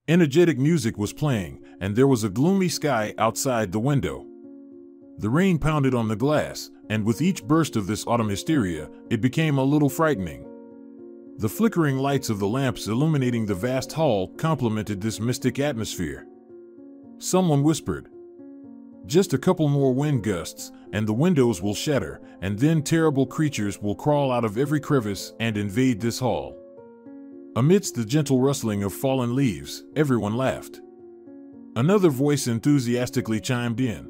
Energetic music was playing, and there was a gloomy sky outside the window. The rain pounded on the glass, and with each burst of this autumn hysteria, it became a little frightening. The flickering lights of the lamps illuminating the vast hall complemented this mystic atmosphere. Someone whispered, "Just a couple more wind gusts, and the windows will shatter, and then terrible creatures will crawl out of every crevice and invade this hall." Amidst the gentle rustling of fallen leaves, everyone laughed. Another voice enthusiastically chimed in.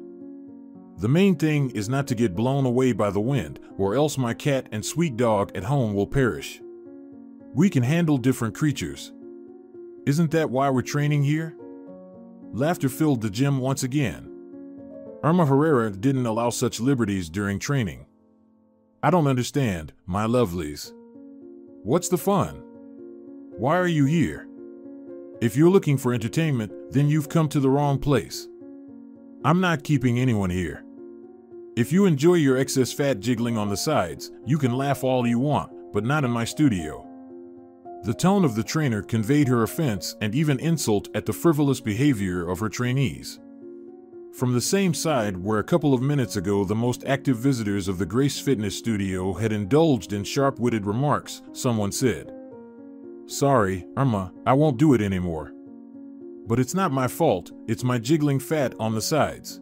"The main thing is not to get blown away by the wind, or else my cat and sweet dog at home will perish. We can handle different creatures. Isn't that why we're training here?" Laughter filled the gym once again. Irma Herrera didn't allow such liberties during training. "I don't understand, my lovelies. What's the fun? Why are you here? If you're looking for entertainment, then you've come to the wrong place. I'm not keeping anyone here. If you enjoy your excess fat jiggling on the sides, you can laugh all you want, but not in my studio." The tone of the trainer conveyed her offense and even insult at the frivolous behavior of her trainees. From the same side where a couple of minutes ago the most active visitors of the Grace Fitness studio had indulged in sharp-witted remarks, someone said, "Sorry, Irma, I won't do it anymore. But it's not my fault, it's my jiggling fat on the sides.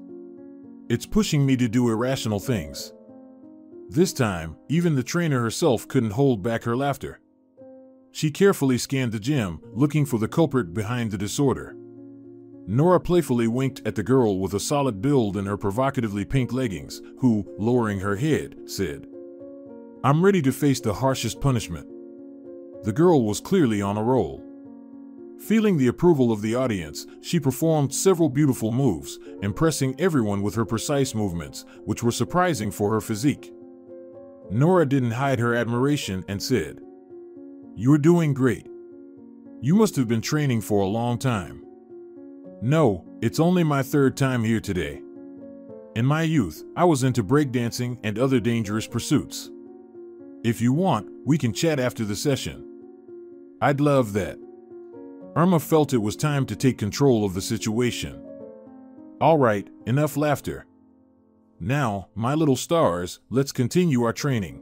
It's pushing me to do irrational things." This time, even the trainer herself couldn't hold back her laughter. She carefully scanned the gym, looking for the culprit behind the disorder. Nora playfully winked at the girl with a solid build in her provocatively pink leggings, who, lowering her head, said, "I'm ready to face the harshest punishment." The girl was clearly on a roll. Feeling the approval of the audience, she performed several beautiful moves, impressing everyone with her precise movements, which were surprising for her physique. Nora didn't hide her admiration and said, "You're doing great. You must have been training for a long time." "No, it's only my third time here today. In my youth, I was into breakdancing and other dangerous pursuits. If you want, we can chat after the session." "I'd love that." Irma felt it was time to take control of the situation. "All right, enough laughter. Now, my little stars, let's continue our training.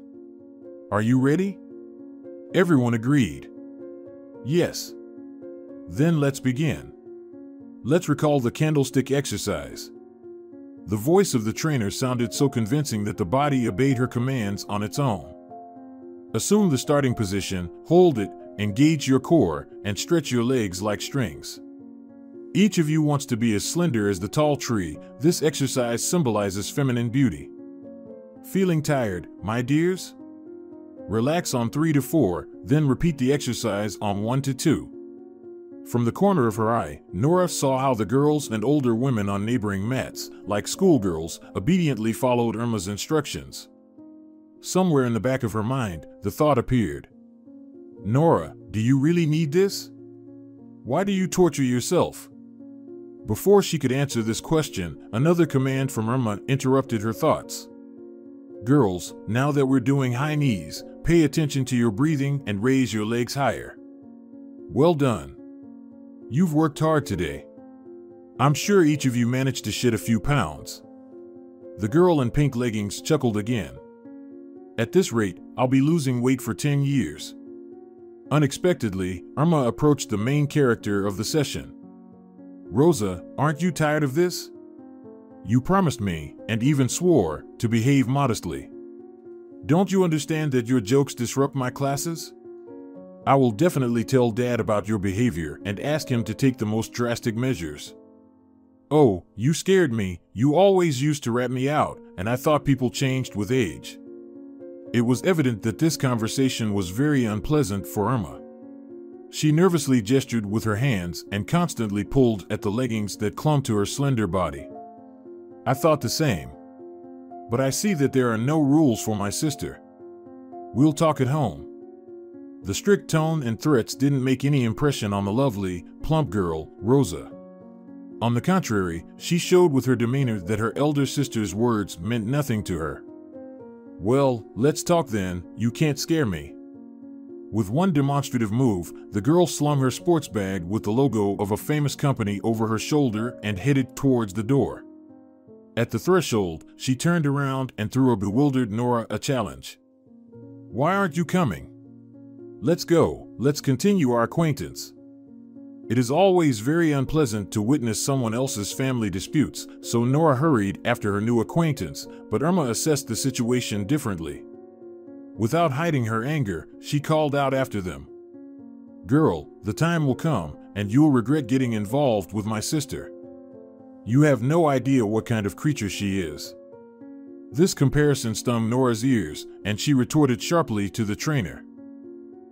Are you ready?" Everyone agreed. "Yes." "Then let's begin. Let's recall the candlestick exercise." The voice of the trainer sounded so convincing that the body obeyed her commands on its own. "Assume the starting position, hold it, engage your core, and stretch your legs like strings. Each of you wants to be as slender as the tall tree. This exercise symbolizes feminine beauty. Feeling tired, my dears? Relax on 3 to 4, then repeat the exercise on 1 to 2. From the corner of her eye, Nora saw how the girls and older women on neighboring mats, like schoolgirls, obediently followed Irma's instructions. Somewhere in the back of her mind, the thought appeared, "Nora, do you really need this? Why do you torture yourself?" Before she could answer this question, another command from Irma interrupted her thoughts. "Girls, now that we're doing high knees, pay attention to your breathing and raise your legs higher. Well done. You've worked hard today. I'm sure each of you managed to shed a few pounds." The girl in pink leggings chuckled again. "At this rate, I'll be losing weight for 10 years. Unexpectedly, Irma approached the main character of the session. "Rosa, aren't you tired of this? You promised me, and even swore, to behave modestly. Don't you understand that your jokes disrupt my classes? I will definitely tell Dad about your behavior and ask him to take the most drastic measures." "Oh, you scared me. You always used to rat me out, and I thought people changed with age." It was evident that this conversation was very unpleasant for Irma. She nervously gestured with her hands and constantly pulled at the leggings that clung to her slender body. "I thought the same. But I see that there are no rules for my sister. We'll talk at home." The strict tone and threats didn't make any impression on the lovely, plump girl, Rosa. On the contrary, she showed with her demeanor that her elder sister's words meant nothing to her. "Well, let's talk then. You can't scare me. With one demonstrative move, the girl slung her sports bag with the logo of a famous company over her shoulder and headed towards the door. At the threshold, she turned around and threw a bewildered Nora a challenge. "Why aren't you coming? Let's go, let's continue our acquaintance." It is always very unpleasant to witness someone else's family disputes, so Nora hurried after her new acquaintance, but Irma assessed the situation differently. Without hiding her anger, she called out after them, "Girl, the time will come, and you'll regret getting involved with my sister. You have no idea what kind of creature she is." This comparison stung Nora's ears, and she retorted sharply to the trainer,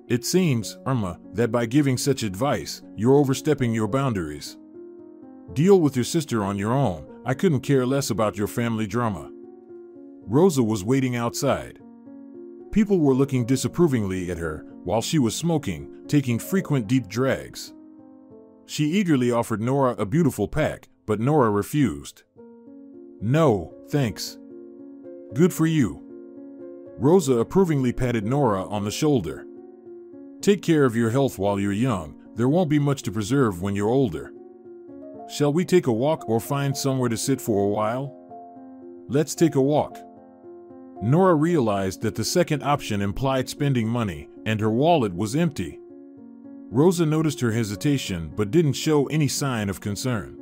"It seems, Irma, that by giving such advice, you're overstepping your boundaries. Deal with your sister on your own. I couldn't care less about your family drama." Rosa was waiting outside. People were looking disapprovingly at her while she was smoking, taking frequent deep drags. She eagerly offered Nora a beautiful pack, but Nora refused. "No, thanks. Good for you." Rosa approvingly patted Nora on the shoulder. "Take care of your health while you're young. There won't be much to preserve when you're older. Shall we take a walk or find somewhere to sit for a while?" "Let's take a walk." Nora realized that the second option implied spending money, and her wallet was empty. Rosa noticed her hesitation but didn't show any sign of concern.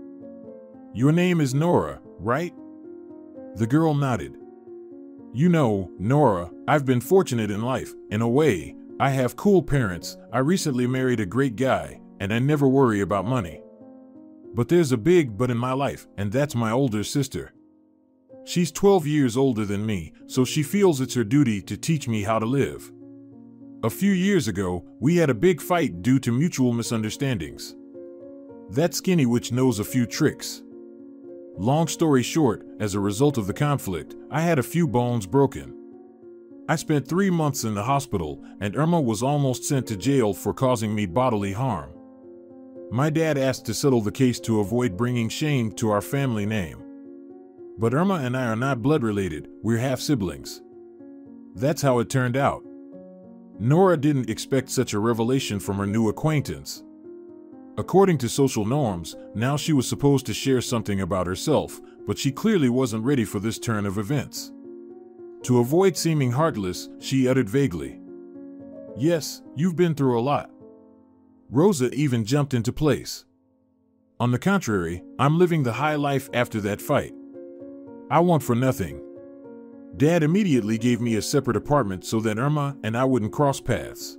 "Your name is Nora, right?" The girl nodded. "You know, Nora, I've been fortunate in life, in a way. I have cool parents, I recently married a great guy, and I never worry about money. But there's a big but in my life, and that's my older sister. She's 12 years older than me, so she feels it's her duty to teach me how to live. A few years ago, we had a big fight due to mutual misunderstandings. That skinny witch knows a few tricks. Long story short, as a result of the conflict, I had a few bones broken. I spent 3 months in the hospital, and Irma was almost sent to jail for causing me bodily harm. My dad asked to settle the case to avoid bringing shame to our family name. But Irma and I are not blood related, we're half-siblings. That's how it turned out." Nora didn't expect such a revelation from her new acquaintance. According to social norms, now she was supposed to share something about herself, but she clearly wasn't ready for this turn of events. To avoid seeming heartless, she uttered vaguely, "Yes, you've been through a lot." Rosa even jumped into place. "On the contrary, I'm living the high life after that fight. I want for nothing. Dad immediately gave me a separate apartment so that Irma and I wouldn't cross paths.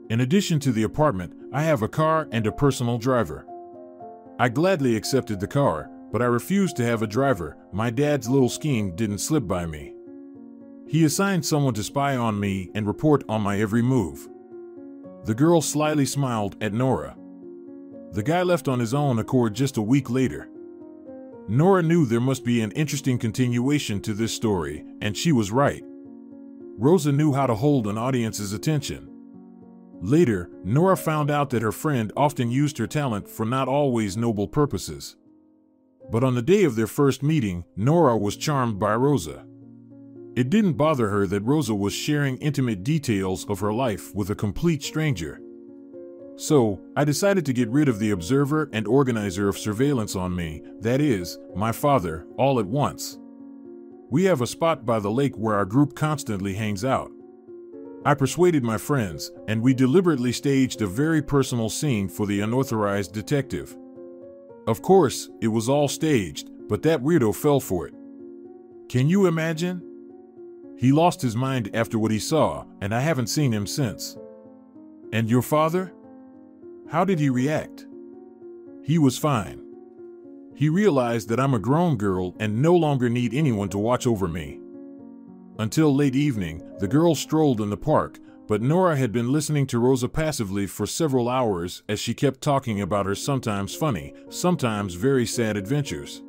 In addition to the apartment, I have a car and a personal driver. I gladly accepted the car, but I refused to have a driver. My dad's little scheme didn't slip by me. He assigned someone to spy on me and report on my every move." The girl slyly smiled at Nora. The guy left on his own accord just a week later. Nora knew there must be an interesting continuation to this story, and she was right. Rosa knew how to hold an audience's attention. Later, Nora found out that her friend often used her talent for not always noble purposes. But on the day of their first meeting, Nora was charmed by Rosa. It didn't bother her that Rosa was sharing intimate details of her life with a complete stranger. "So, I decided to get rid of the observer and organizer of surveillance on me, that is, my father, all at once. We have a spot by the lake where our group constantly hangs out. I persuaded my friends, and we deliberately staged a very personal scene for the unauthorized detective. Of course, it was all staged, but that weirdo fell for it. Can you imagine? He lost his mind after what he saw, and I haven't seen him since." "And your father? How did he react?" "He was fine. He realized that I'm a grown girl and no longer need anyone to watch over me." Until late evening, the girls strolled in the park, but Nora had been listening to Rosa passively for several hours as she kept talking about her sometimes funny, sometimes very sad adventures.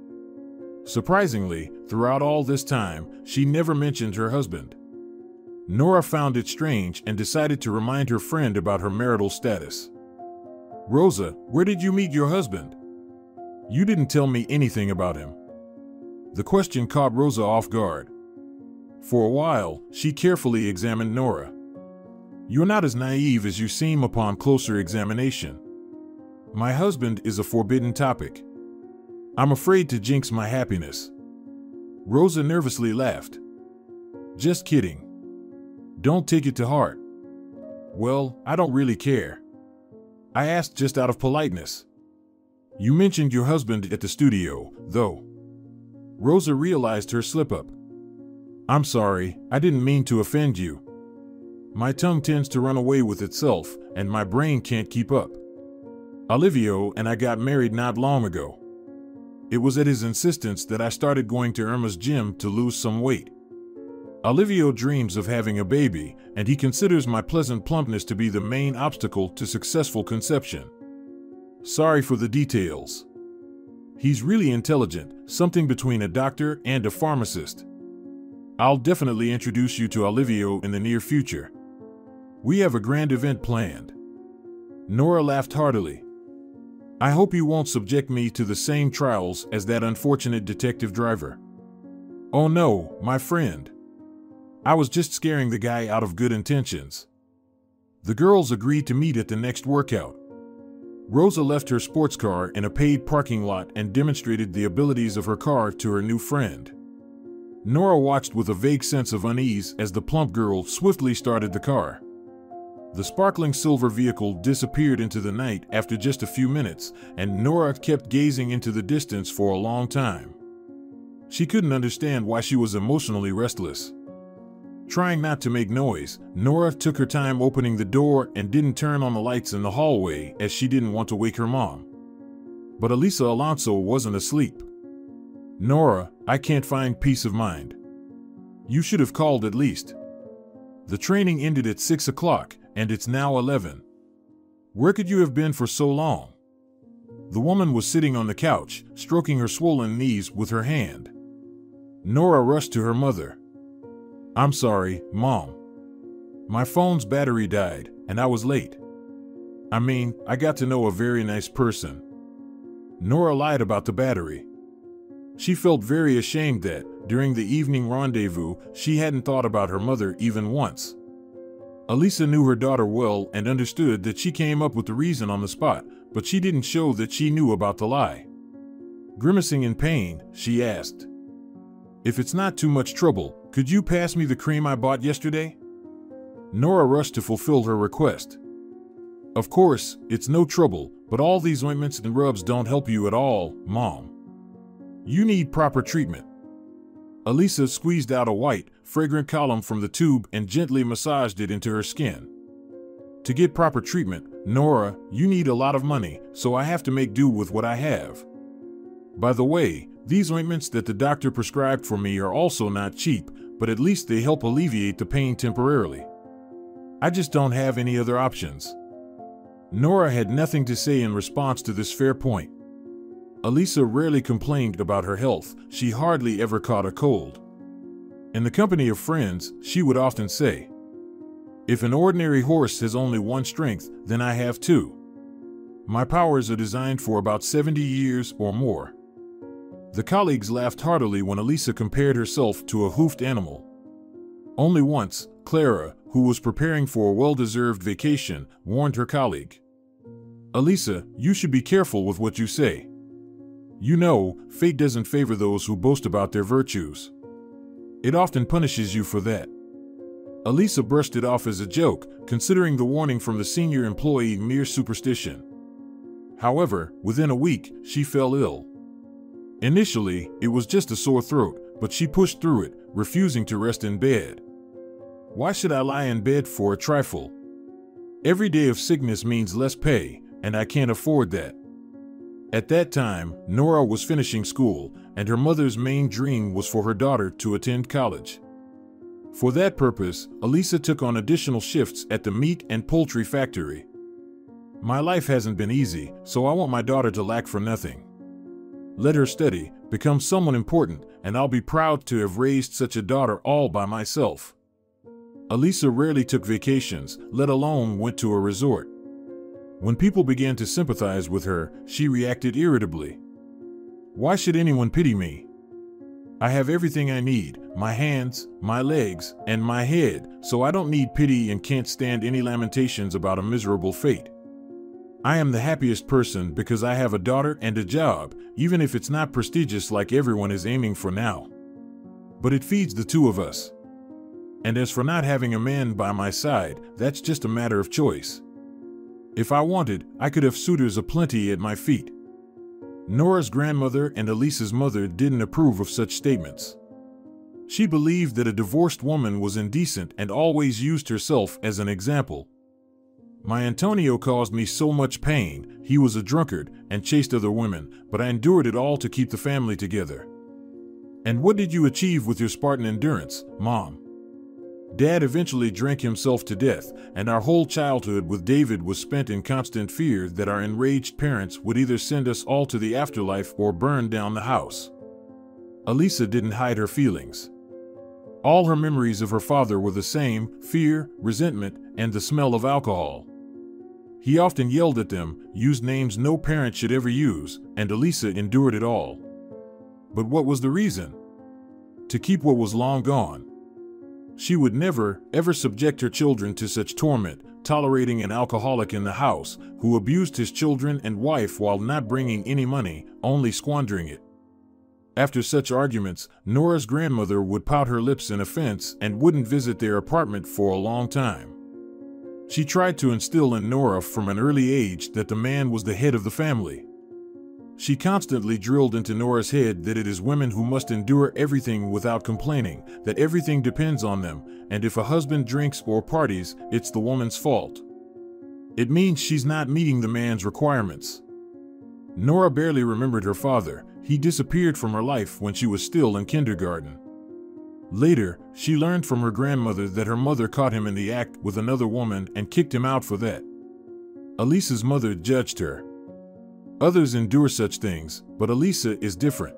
Surprisingly, throughout all this time, she never mentioned her husband. Nora found it strange and decided to remind her friend about her marital status. "Rosa, where did you meet your husband? You didn't tell me anything about him." The question caught Rosa off guard. For a while, she carefully examined Nora. You're not as naive as you seem upon closer examination. My husband is a forbidden topic. I'm afraid to jinx my happiness." Rosa nervously laughed. "Just kidding. Don't take it to heart." "Well, I don't really care. I asked just out of politeness. You mentioned your husband at the studio, though." Rosa realized her slip-up. "I'm sorry, I didn't mean to offend you. My tongue tends to run away with itself, and my brain can't keep up. Olivio and I got married not long ago. It was at his insistence that I started going to Irma's gym to lose some weight. Olivio dreams of having a baby, and he considers my pleasant plumpness to be the main obstacle to successful conception. Sorry for the details. He's really intelligent, something between a doctor and a pharmacist. I'll definitely introduce you to Olivio in the near future. We have a grand event planned." Nora laughed heartily. "I hope you won't subject me to the same trials as that unfortunate detective driver." "Oh no, my friend. I was just scaring the guy out of good intentions." The girls agreed to meet at the next workout. Rosa left her sports car in a paid parking lot and demonstrated the abilities of her car to her new friend. Nora watched with a vague sense of unease as the plump girl swiftly started the car. The sparkling silver vehicle disappeared into the night after just a few minutes, and Nora kept gazing into the distance for a long time. She couldn't understand why she was emotionally restless. Trying not to make noise, Nora took her time opening the door and didn't turn on the lights in the hallway as she didn't want to wake her mom. But Elisa Alonso wasn't asleep. "Nora, I can't find peace of mind. You should have called at least. The training ended at 6 o'clock, and it's now 11. Where could you have been for so long?" The woman was sitting on the couch, stroking her swollen knees with her hand. Nora rushed to her mother. "I'm sorry, Mom. My phone's battery died, and I was late. I got to know a very nice person." Nora lied about the battery. She felt very ashamed that, during the evening rendezvous, she hadn't thought about her mother even once. Elisa knew her daughter well and understood that she came up with the reason on the spot, but she didn't show that she knew about the lie. Grimacing in pain, she asked, "If it's not too much trouble, could you pass me the cream I bought yesterday?" Nora rushed to fulfill her request. "Of course, it's no trouble, but all these ointments and rubs don't help you at all, Mom. You need proper treatment." Elisa squeezed out a white, fragrant column from the tube and gently massaged it into her skin. "To get proper treatment, Nora, you need a lot of money, so I have to make do with what I have. By the way, these ointments that the doctor prescribed for me are also not cheap, but at least they help alleviate the pain temporarily. I just don't have any other options." Nora had nothing to say in response to this fair point. Elisa rarely complained about her health. She hardly ever caught a cold. In the company of friends, she would often say, "If an ordinary horse has only one strength, then I have two. My powers are designed for about 70 years or more." The colleagues laughed heartily when Elisa compared herself to a hoofed animal. Only once, Clara, who was preparing for a well-deserved vacation, warned her colleague, "Elisa, you should be careful with what you say. You know, fate doesn't favor those who boast about their virtues. It often punishes you for that." Elisa brushed it off as a joke, considering the warning from the senior employee mere superstition. However, within a week, she fell ill. Initially, it was just a sore throat, but she pushed through it, refusing to rest in bed. "Why should I lie in bed for a trifle? Every day of sickness means less pay, and I can't afford that." At that time, Nora was finishing school, and her mother's main dream was for her daughter to attend college. For that purpose, Elisa took on additional shifts at the meat and poultry factory. "My life hasn't been easy, so I want my daughter to lack for nothing. Let her study, become someone important, and I'll be proud to have raised such a daughter all by myself." Elisa rarely took vacations, let alone went to a resort. When people began to sympathize with her, she reacted irritably. "Why should anyone pity me? I have everything I need, my hands, my legs, and my head, so I don't need pity and can't stand any lamentations about a miserable fate. I am the happiest person because I have a daughter and a job, even if it's not prestigious like everyone is aiming for now. But it feeds the two of us. And as for not having a man by my side, that's just a matter of choice. If I wanted, I could have suitors aplenty at my feet. Nora's grandmother and Elisa's mother didn't approve of such statements. She believed that a divorced woman was indecent and always used herself as an example. My Antonio caused me so much pain, he was a drunkard and chased other women, but I endured it all to keep the family together. And what did you achieve with your Spartan endurance, Mom? Dad eventually drank himself to death, and our whole childhood with David was spent in constant fear that our enraged parents would either send us all to the afterlife or burn down the house. Elisa didn't hide her feelings. All her memories of her father were the same: fear, resentment, and the smell of alcohol. He often yelled at them, used names no parent should ever use, and Elisa endured it all. But what was the reason? To keep what was long gone. She would never, ever subject her children to such torment, tolerating an alcoholic in the house, who abused his children and wife while not bringing any money, only squandering it. After such arguments, Nora's grandmother would pout her lips in offense and wouldn't visit their apartment for a long time. She tried to instill in Nora from an early age that the man was the head of the family. She constantly drilled into Nora's head that it is women who must endure everything without complaining, that everything depends on them, and if a husband drinks or parties, it's the woman's fault. It means she's not meeting the man's requirements. Nora barely remembered her father. He disappeared from her life when she was still in kindergarten. Later, she learned from her grandmother that her mother caught him in the act with another woman and kicked him out for that. Elisa's mother judged her. Others endure such things, but Elisa is different.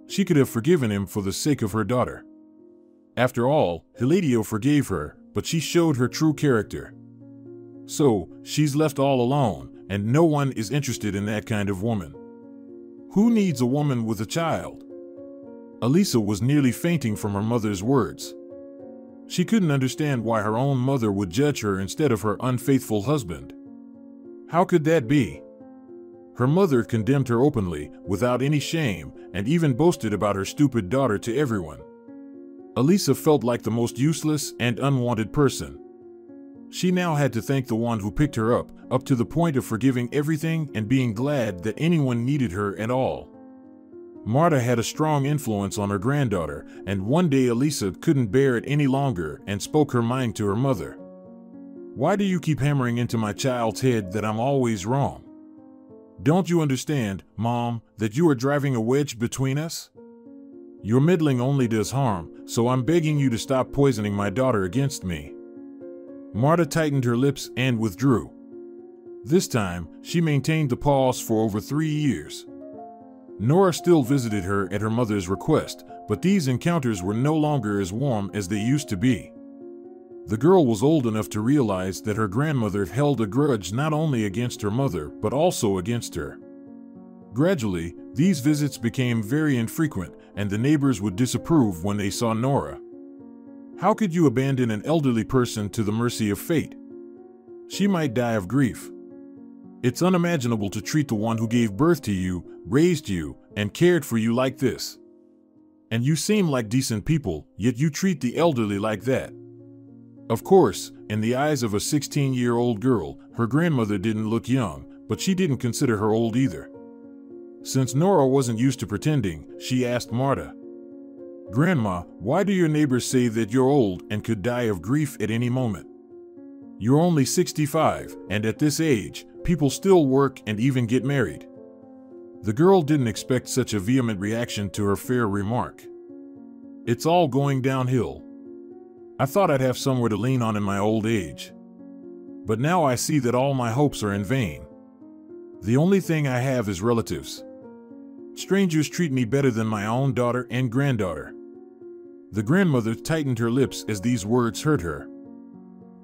She could have forgiven him for the sake of her daughter. After all, Hiladio forgave her, but she showed her true character. So, she's left all alone, and no one is interested in that kind of woman. Who needs a woman with a child? Elisa was nearly fainting from her mother's words. She couldn't understand why her own mother would judge her instead of her unfaithful husband. How could that be? Her mother condemned her openly, without any shame, and even boasted about her stupid daughter to everyone. Elisa felt like the most useless and unwanted person. She now had to thank the one who picked her up to the point of forgiving everything and being glad that anyone needed her at all. Marta had a strong influence on her granddaughter, and one day Elisa couldn't bear it any longer and spoke her mind to her mother. "Why do you keep hammering into my child's head that I'm always wrong? Don't you understand, Mom, that you are driving a wedge between us? Your meddling only does harm, so I'm begging you to stop poisoning my daughter against me." Marta tightened her lips and withdrew. This time, she maintained the pause for over 3 years. Nora still visited her at her mother's request, but these encounters were no longer as warm as they used to be. The girl was old enough to realize that her grandmother held a grudge not only against her mother, but also against her. Gradually, these visits became very infrequent, and the neighbors would disapprove when they saw Nora. How could you abandon an elderly person to the mercy of fate? She might die of grief. It's unimaginable to treat the one who gave birth to you, raised you, and cared for you like this. And you seem like decent people, yet you treat the elderly like that. Of course, in the eyes of a 16-year-old girl, her grandmother didn't look young, but she didn't consider her old either. Since Nora wasn't used to pretending, she asked Marta, "Grandma, why do your neighbors say that you're old and could die of grief at any moment? You're only 65, and at this age, people still work and even get married." The girl didn't expect such a vehement reaction to her fair remark. "It's all going downhill. I thought I'd have somewhere to lean on in my old age. But now I see that all my hopes are in vain. The only thing I have is relatives. Strangers treat me better than my own daughter and granddaughter." The grandmother tightened her lips as these words hurt her.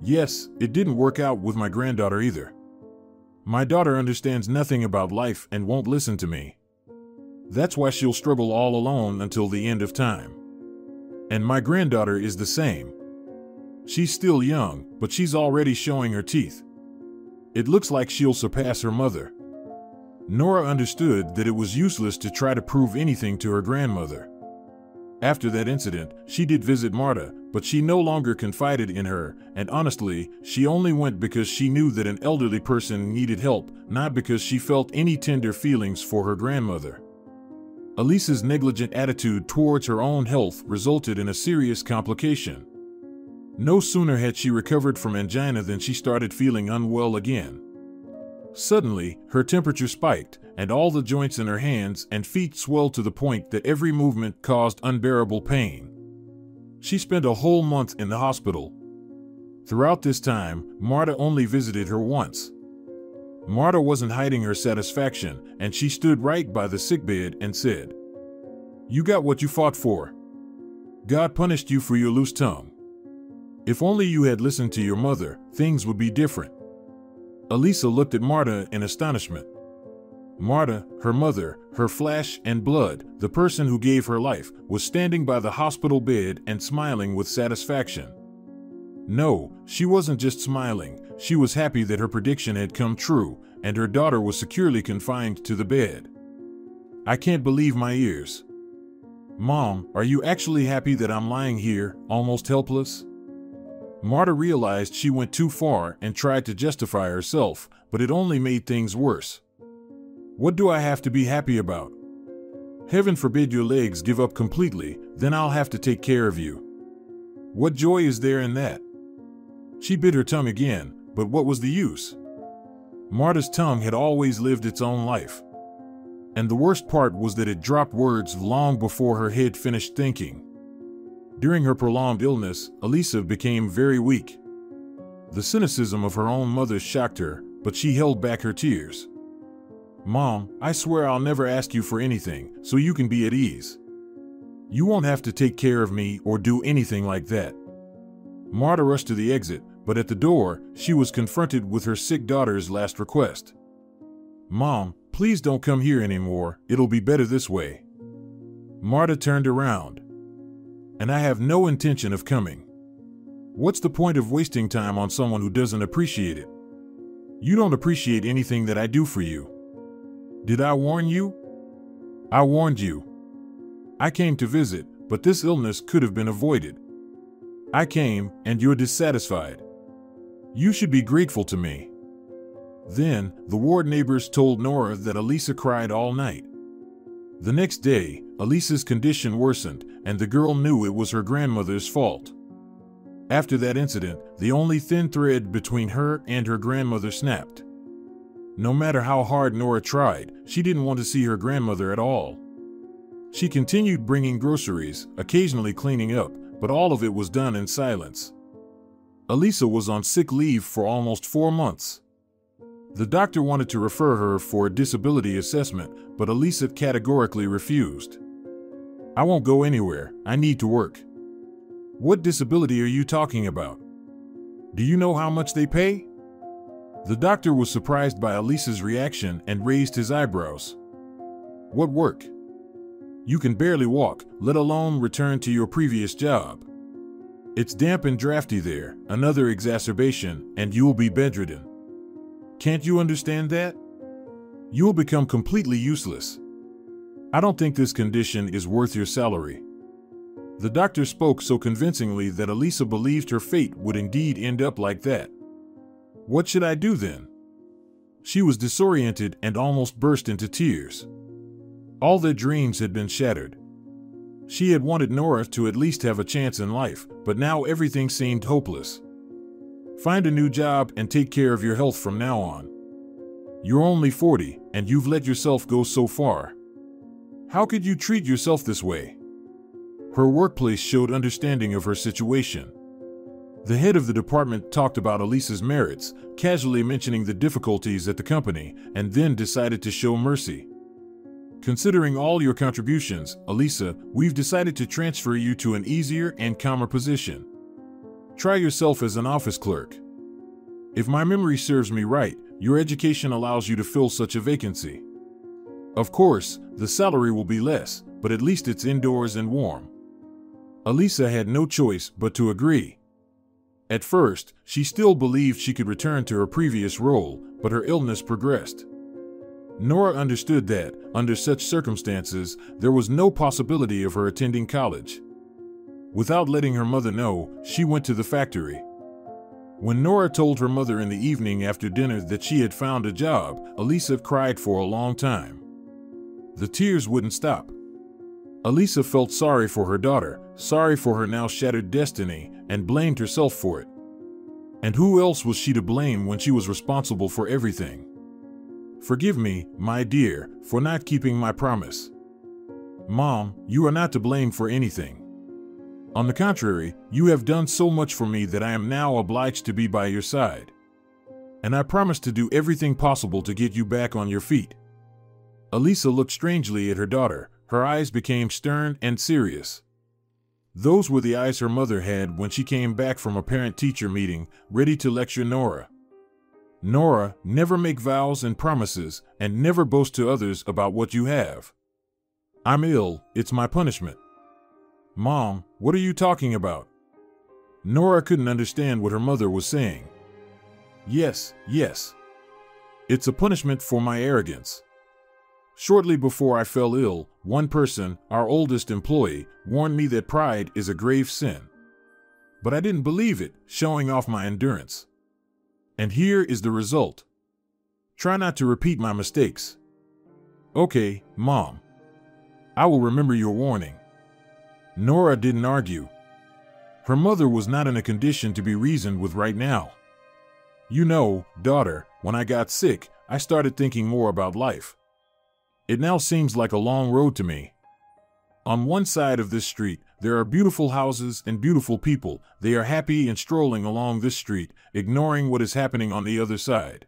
"Yes, it didn't work out with my granddaughter either. My daughter understands nothing about life and won't listen to me. That's why she'll struggle all alone until the end of time. And my granddaughter is the same. She's still young, but she's already showing her teeth. It looks like she'll surpass her mother." Nora understood that it was useless to try to prove anything to her grandmother. After that incident, she did visit Marta, but she no longer confided in her, and honestly, she only went because she knew that an elderly person needed help, not because she felt any tender feelings for her grandmother. Elisa's negligent attitude towards her own health resulted in a serious complication. No sooner had she recovered from angina than she started feeling unwell again. Suddenly, her temperature spiked, and all the joints in her hands and feet swelled to the point that every movement caused unbearable pain. She spent a whole month in the hospital. Throughout this time, Marta only visited her once. Marta wasn't hiding her satisfaction, and she stood right by the sickbed and said, "You got what you fought for. God punished you for your loose tongue. If only you had listened to your mother, things would be different." Elisa looked at Marta in astonishment. Marta, her mother, her flesh and blood, the person who gave her life, was standing by the hospital bed and smiling with satisfaction. No, she wasn't just smiling, she was happy that her prediction had come true, and her daughter was securely confined to the bed. "I can't believe my ears. Mom, are you actually happy that I'm lying here, almost helpless?" Marta realized she went too far and tried to justify herself, but it only made things worse. "What do I have to be happy about? Heaven forbid your legs give up completely, then I'll have to take care of you. What joy is there in that?" She bit her tongue again, but what was the use? Marta's tongue had always lived its own life. And the worst part was that it dropped words long before her head finished thinking. During her prolonged illness, Elisa became very weak. The cynicism of her own mother shocked her, but she held back her tears. "Mom, I swear I'll never ask you for anything, so you can be at ease. You won't have to take care of me or do anything like that." Marta rushed to the exit, but at the door, she was confronted with her sick daughter's last request. "Mom, please don't come here anymore, it'll be better this way." Marta turned around. "And I have no intention of coming. What's the point of wasting time on someone who doesn't appreciate it? You don't appreciate anything that I do for you. Did I warn you? I warned you. I came to visit, but this illness could have been avoided. I came, and you're dissatisfied. You should be grateful to me." Then, the ward neighbors told Nora that Elisa cried all night. The next day, Elisa's condition worsened, and the girl knew it was her grandmother's fault. After that incident, the only thin thread between her and her grandmother snapped. No matter how hard Nora tried, she didn't want to see her grandmother at all. She continued bringing groceries, occasionally cleaning up, but all of it was done in silence. Elisa was on sick leave for almost 4 months. The doctor wanted to refer her for a disability assessment, but Elisa categorically refused. "I won't go anywhere, I need to work." "What disability are you talking about? Do you know how much they pay?" The doctor was surprised by Elisa's reaction and raised his eyebrows. "What work? You can barely walk, let alone return to your previous job. It's damp and drafty there, another exacerbation, and you'll be bedridden. Can't you understand that? You'll become completely useless. I don't think this condition is worth your salary." The doctor spoke so convincingly that Elisa believed her fate would indeed end up like that. What should I do then? She was disoriented and almost burst into tears. All their dreams had been shattered. She had wanted Nora to at least have a chance in life, but now everything seemed hopeless. "Find a new job and take care of your health from now on. You're only 40, and you've let yourself go so far. How could you treat yourself this way?" Her workplace showed understanding of her situation. The head of the department talked about Elisa's merits, casually mentioning the difficulties at the company, and then decided to show mercy. "Considering all your contributions, Elisa, we've decided to transfer you to an easier and calmer position. Try yourself as an office clerk. If my memory serves me right, your education allows you to fill such a vacancy." Of course, the salary will be less, but at least it's indoors and warm. Elisa had no choice but to agree. At first, she still believed she could return to her previous role, but her illness progressed. Nora understood that, under such circumstances, there was no possibility of her attending college. Without letting her mother know, she went to the factory. When Nora told her mother in the evening after dinner that she had found a job, Elisa cried for a long time. The tears wouldn't stop. Elisa felt sorry for her daughter, sorry for her now shattered destiny, and blamed herself for it. And who else was she to blame when she was responsible for everything? Forgive me, my dear, for not keeping my promise. Mom, you are not to blame for anything. On the contrary, you have done so much for me that I am now obliged to be by your side. And I promise to do everything possible to get you back on your feet. Elisa looked strangely at her daughter. Her eyes became stern and serious. Those were the eyes her mother had when she came back from a parent-teacher meeting, ready to lecture Nora. Nora, never make vows and promises, and never boast to others about what you have. I'm ill, it's my punishment. Mom, what are you talking about? Nora couldn't understand what her mother was saying. Yes. It's a punishment for my arrogance. Shortly before I fell ill, one person, our oldest employee, warned me that pride is a grave sin. But I didn't believe it, showing off my endurance. And here is the result. Try not to repeat my mistakes. Okay, Mom. I will remember your warning. Nora didn't argue. Her mother was not in a condition to be reasoned with right now. You know, daughter, when I got sick, I started thinking more about life. It now seems like a long road to me. On one side of this street, there are beautiful houses and beautiful people. They are happy and strolling along this street, ignoring what is happening on the other side.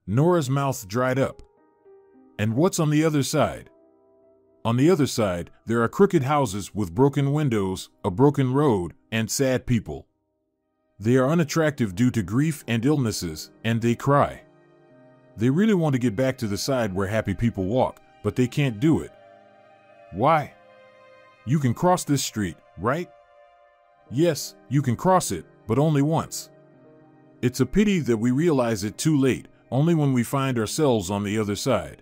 Nora's mouth dried up. And what's on the other side? On the other side, there are crooked houses with broken windows, a broken road, and sad people. They are unattractive due to grief and illnesses, and they cry. They really want to get back to the side where happy people walk, but they can't do it. Why? You can cross this street, right? Yes, you can cross it, but only once. It's a pity that we realize it too late, only when we find ourselves on the other side.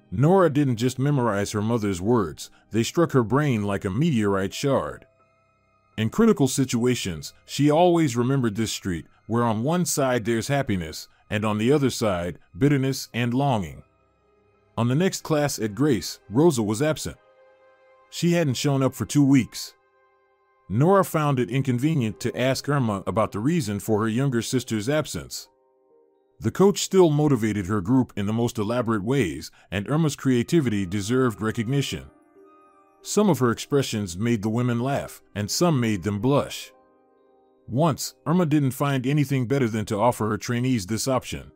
Nora didn't just memorize her mother's words, they struck her brain like a meteorite shard. In critical situations, she always remembered this street, where on one side there's happiness, and on the other side, bitterness and longing. On the next class at Grace, Rosa was absent. She hadn't shown up for 2 weeks. Nora found it inconvenient to ask Irma about the reason for her younger sister's absence. The coach still motivated her group in the most elaborate ways, and Irma's creativity deserved recognition. Some of her expressions made the women laugh, and some made them blush. Once, Irma didn't find anything better than to offer her trainees this option.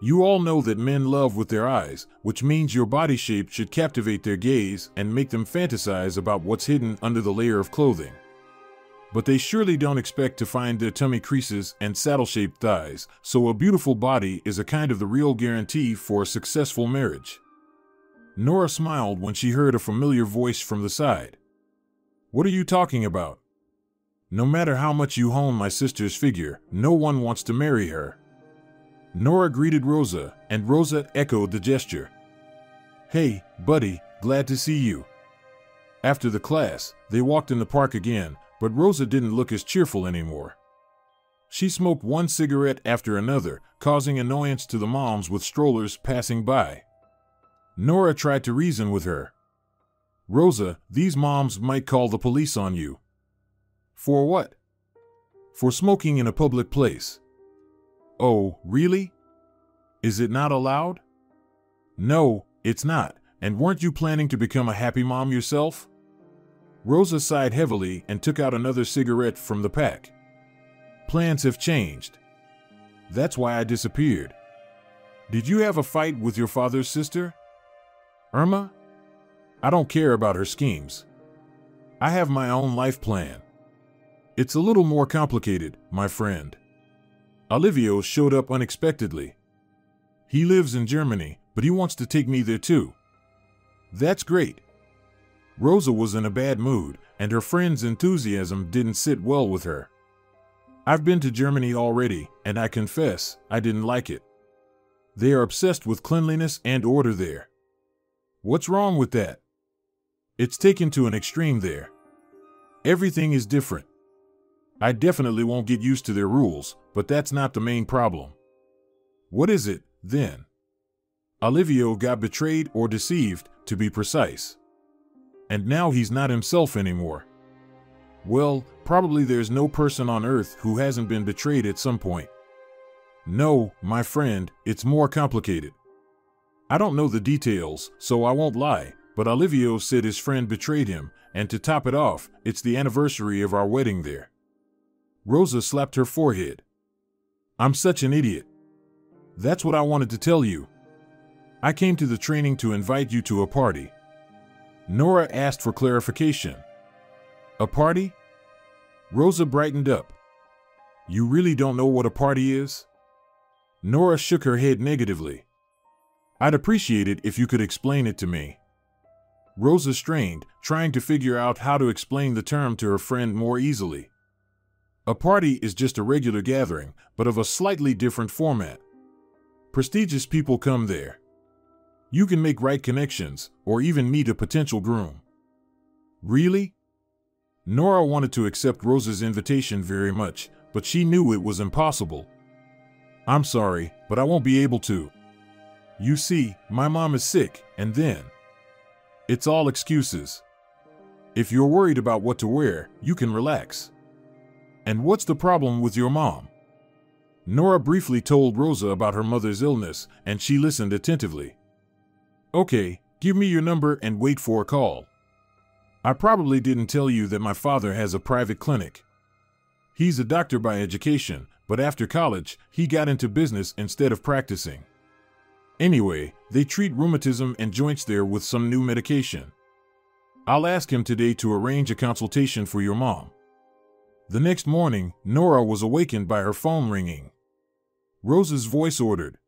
You all know that men love with their eyes, which means your body shape should captivate their gaze and make them fantasize about what's hidden under the layer of clothing. But they surely don't expect to find their tummy creases and saddle-shaped thighs, so a beautiful body is a kind of the real guarantee for a successful marriage. Nora smiled when she heard a familiar voice from the side. What are you talking about? No matter how much you hone my sister's figure, no one wants to marry her. Nora greeted Rosa, and Rosa echoed the gesture. Hey, buddy, glad to see you. After the class, they walked in the park again, but Rosa didn't look as cheerful anymore. She smoked one cigarette after another, causing annoyance to the moms with strollers passing by. Nora tried to reason with her. Rosa, these moms might call the police on you. For what? For smoking in a public place. Oh, really? Is it not allowed? No, it's not. And weren't you planning to become a happy mom yourself? Rosa sighed heavily and took out another cigarette from the pack. Plans have changed. That's why I disappeared. Did you have a fight with your father's sister? Irma? I don't care about her schemes. I have my own life plan. It's a little more complicated, my friend. Olivio showed up unexpectedly. He lives in Germany, but he wants to take me there too. That's great. Rosa was in a bad mood, and her friend's enthusiasm didn't sit well with her. I've been to Germany already, and I confess, I didn't like it. They are obsessed with cleanliness and order there. What's wrong with that? It's taken to an extreme there. Everything is different. I definitely won't get used to their rules, but that's not the main problem. What is it, then? Olivio got betrayed or deceived, to be precise. And now he's not himself anymore. Well, probably there's no person on earth who hasn't been betrayed at some point. No, my friend, it's more complicated. I don't know the details, so I won't lie, but Olivio said his friend betrayed him, and to top it off, it's the anniversary of our wedding there. Rosa slapped her forehead. I'm such an idiot. That's what I wanted to tell you. I came to the training to invite you to a party. Nora asked for clarification. A party? Rosa brightened up. You really don't know what a party is? Nora shook her head negatively. I'd appreciate it if you could explain it to me. Rosa strained, trying to figure out how to explain the term to her friend more easily. A party is just a regular gathering, but of a slightly different format. Prestigious people come there. You can make right connections, or even meet a potential groom. Really? Nora wanted to accept Rosa's invitation very much, but she knew it was impossible. I'm sorry, but I won't be able to. You see, my mom is sick, and then... It's all excuses. If you're worried about what to wear, you can relax. And what's the problem with your mom? Nora briefly told Rosa about her mother's illness, and she listened attentively. Okay, give me your number and wait for a call. I probably didn't tell you that my father has a private clinic. He's a doctor by education, but after college, he got into business instead of practicing. Anyway, they treat rheumatism and joints there with some new medication. I'll ask him today to arrange a consultation for your mom. The next morning, Nora was awakened by her phone ringing. Rosa's voice ordered,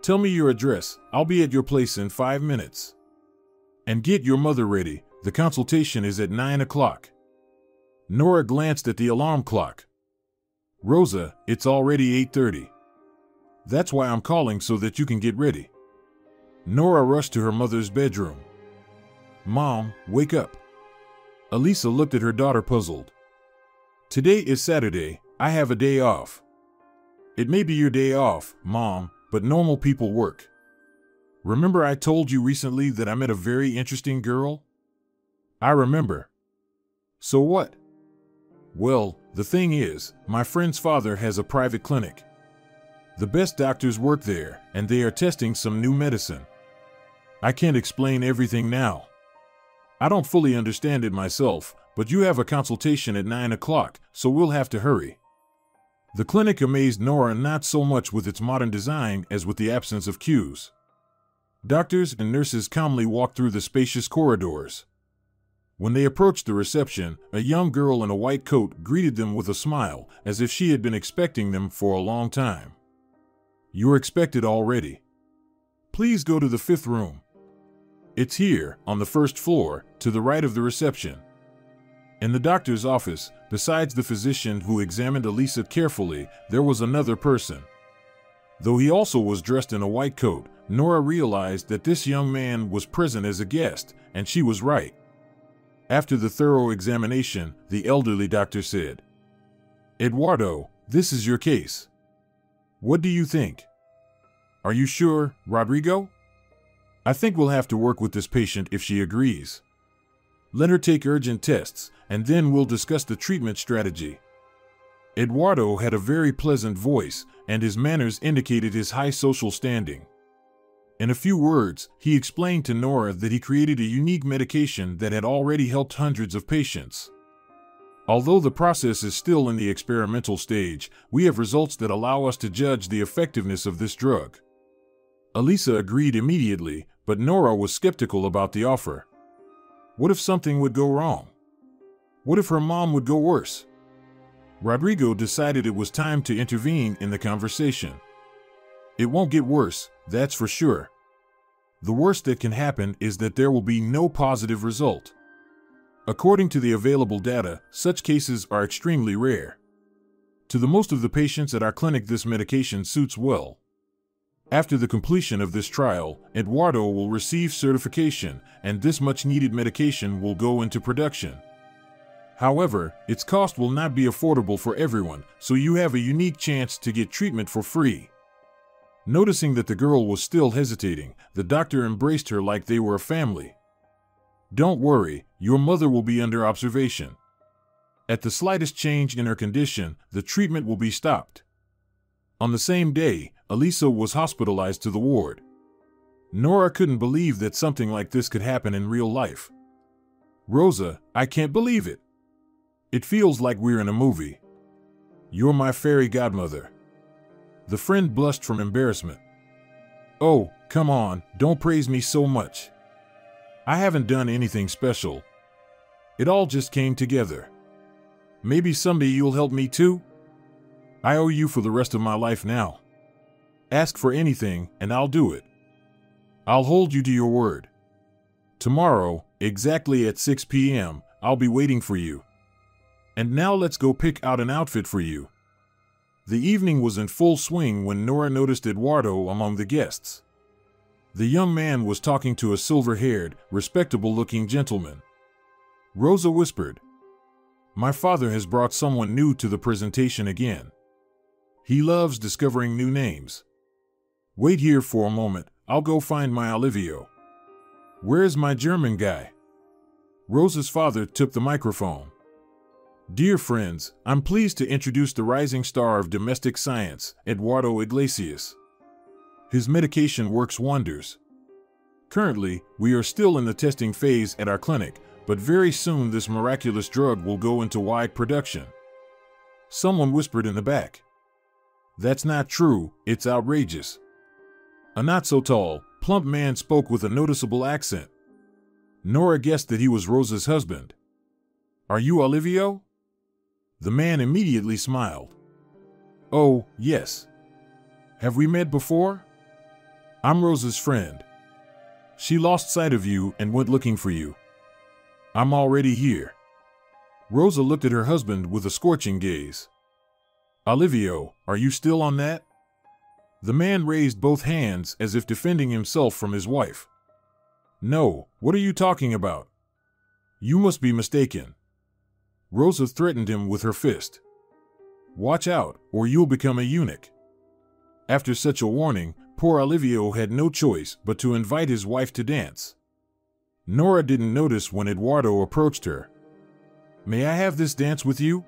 "Tell me your address, I'll be at your place in 5 minutes. And get your mother ready, the consultation is at 9 o'clock. Nora glanced at the alarm clock. Rosa, it's already 8:30. That's why I'm calling so that you can get ready. Nora rushed to her mother's bedroom. Mom, wake up. Elisa looked at her daughter puzzled. Today is Saturday, I have a day off. It may be your day off, Mom, but normal people work. Remember I told you recently that I met a very interesting girl? I remember. So what? Well, the thing is, my friend's father has a private clinic. The best doctors work there, and they are testing some new medicine. I can't explain everything now. I don't fully understand it myself, but you have a consultation at 9 o'clock, so we'll have to hurry. The clinic amazed Nora not so much with its modern design as with the absence of queues. Doctors and nurses calmly walked through the spacious corridors. When they approached the reception, a young girl in a white coat greeted them with a smile, as if she had been expecting them for a long time. You're expected already. Please go to the 5th room. It's here, on the 1st floor, to the right of the reception. In the doctor's office, besides the physician who examined Elisa carefully, there was another person. Though he also was dressed in a white coat, Nora realized that this young man was present as a guest, and she was right. After the thorough examination, the elderly doctor said, Eduardo, this is your case. What do you think? Are you sure, Rodrigo? I think we'll have to work with this patient if she agrees. Let her take urgent tests, and then we'll discuss the treatment strategy. Eduardo had a very pleasant voice, and his manners indicated his high social standing. In a few words, he explained to Nora that he created a unique medication that had already helped hundreds of patients. Although the process is still in the experimental stage, we have results that allow us to judge the effectiveness of this drug. Elisa agreed immediately, but Nora was skeptical about the offer. What if something would go wrong? What if her mom would go worse? Rodrigo decided it was time to intervene in the conversation. It won't get worse, that's for sure. The worst that can happen is that there will be no positive result. According to the available data, such cases are extremely rare. To the most of the patients at our clinic, this medication suits well. After the completion of this trial, Eduardo will receive certification, and this much-needed medication will go into production. However, its cost will not be affordable for everyone, so you have a unique chance to get treatment for free. Noticing that the girl was still hesitating, the doctor embraced her like they were a family. Don't worry, your mother will be under observation. At the slightest change in her condition, the treatment will be stopped. On the same day, Elisa was hospitalized to the ward. Nora couldn't believe that something like this could happen in real life. Rosa, I can't believe it. It feels like we're in a movie. You're my fairy godmother. The friend blushed from embarrassment. Oh, come on, don't praise me so much. I haven't done anything special. It all just came together. Maybe someday you'll help me too? I owe you for the rest of my life now. Ask for anything, and I'll do it. I'll hold you to your word. Tomorrow, exactly at 6 p.m., I'll be waiting for you. And now let's go pick out an outfit for you. The evening was in full swing when Nora noticed Eduardo among the guests. The young man was talking to a silver-haired, respectable-looking gentleman. Rosa whispered, "My father has brought someone new to the presentation again. He loves discovering new names. Wait here for a moment, I'll go find my Olivio. Where's my German guy?" Rosa's father took the microphone. "Dear friends, I'm pleased to introduce the rising star of domestic science, Eduardo Iglesias. His medication works wonders. Currently, we are still in the testing phase at our clinic, but very soon this miraculous drug will go into wide production." Someone whispered in the back, "That's not true, it's outrageous." A not-so-tall, plump man spoke with a noticeable accent. Nora guessed that he was Rosa's husband. "Are you Olivio?" The man immediately smiled. "Oh, yes. Have we met before? I'm Rosa's friend. She lost sight of you and went looking for you. I'm already here." Rosa looked at her husband with a scorching gaze. "Olivio, are you still on that?" The man raised both hands as if defending himself from his wife. "No, what are you talking about? You must be mistaken." Rosa threatened him with her fist. "Watch out, or you'll become a eunuch." After such a warning, poor Olivio had no choice but to invite his wife to dance. Nora didn't notice when Eduardo approached her. "May I have this dance with you?"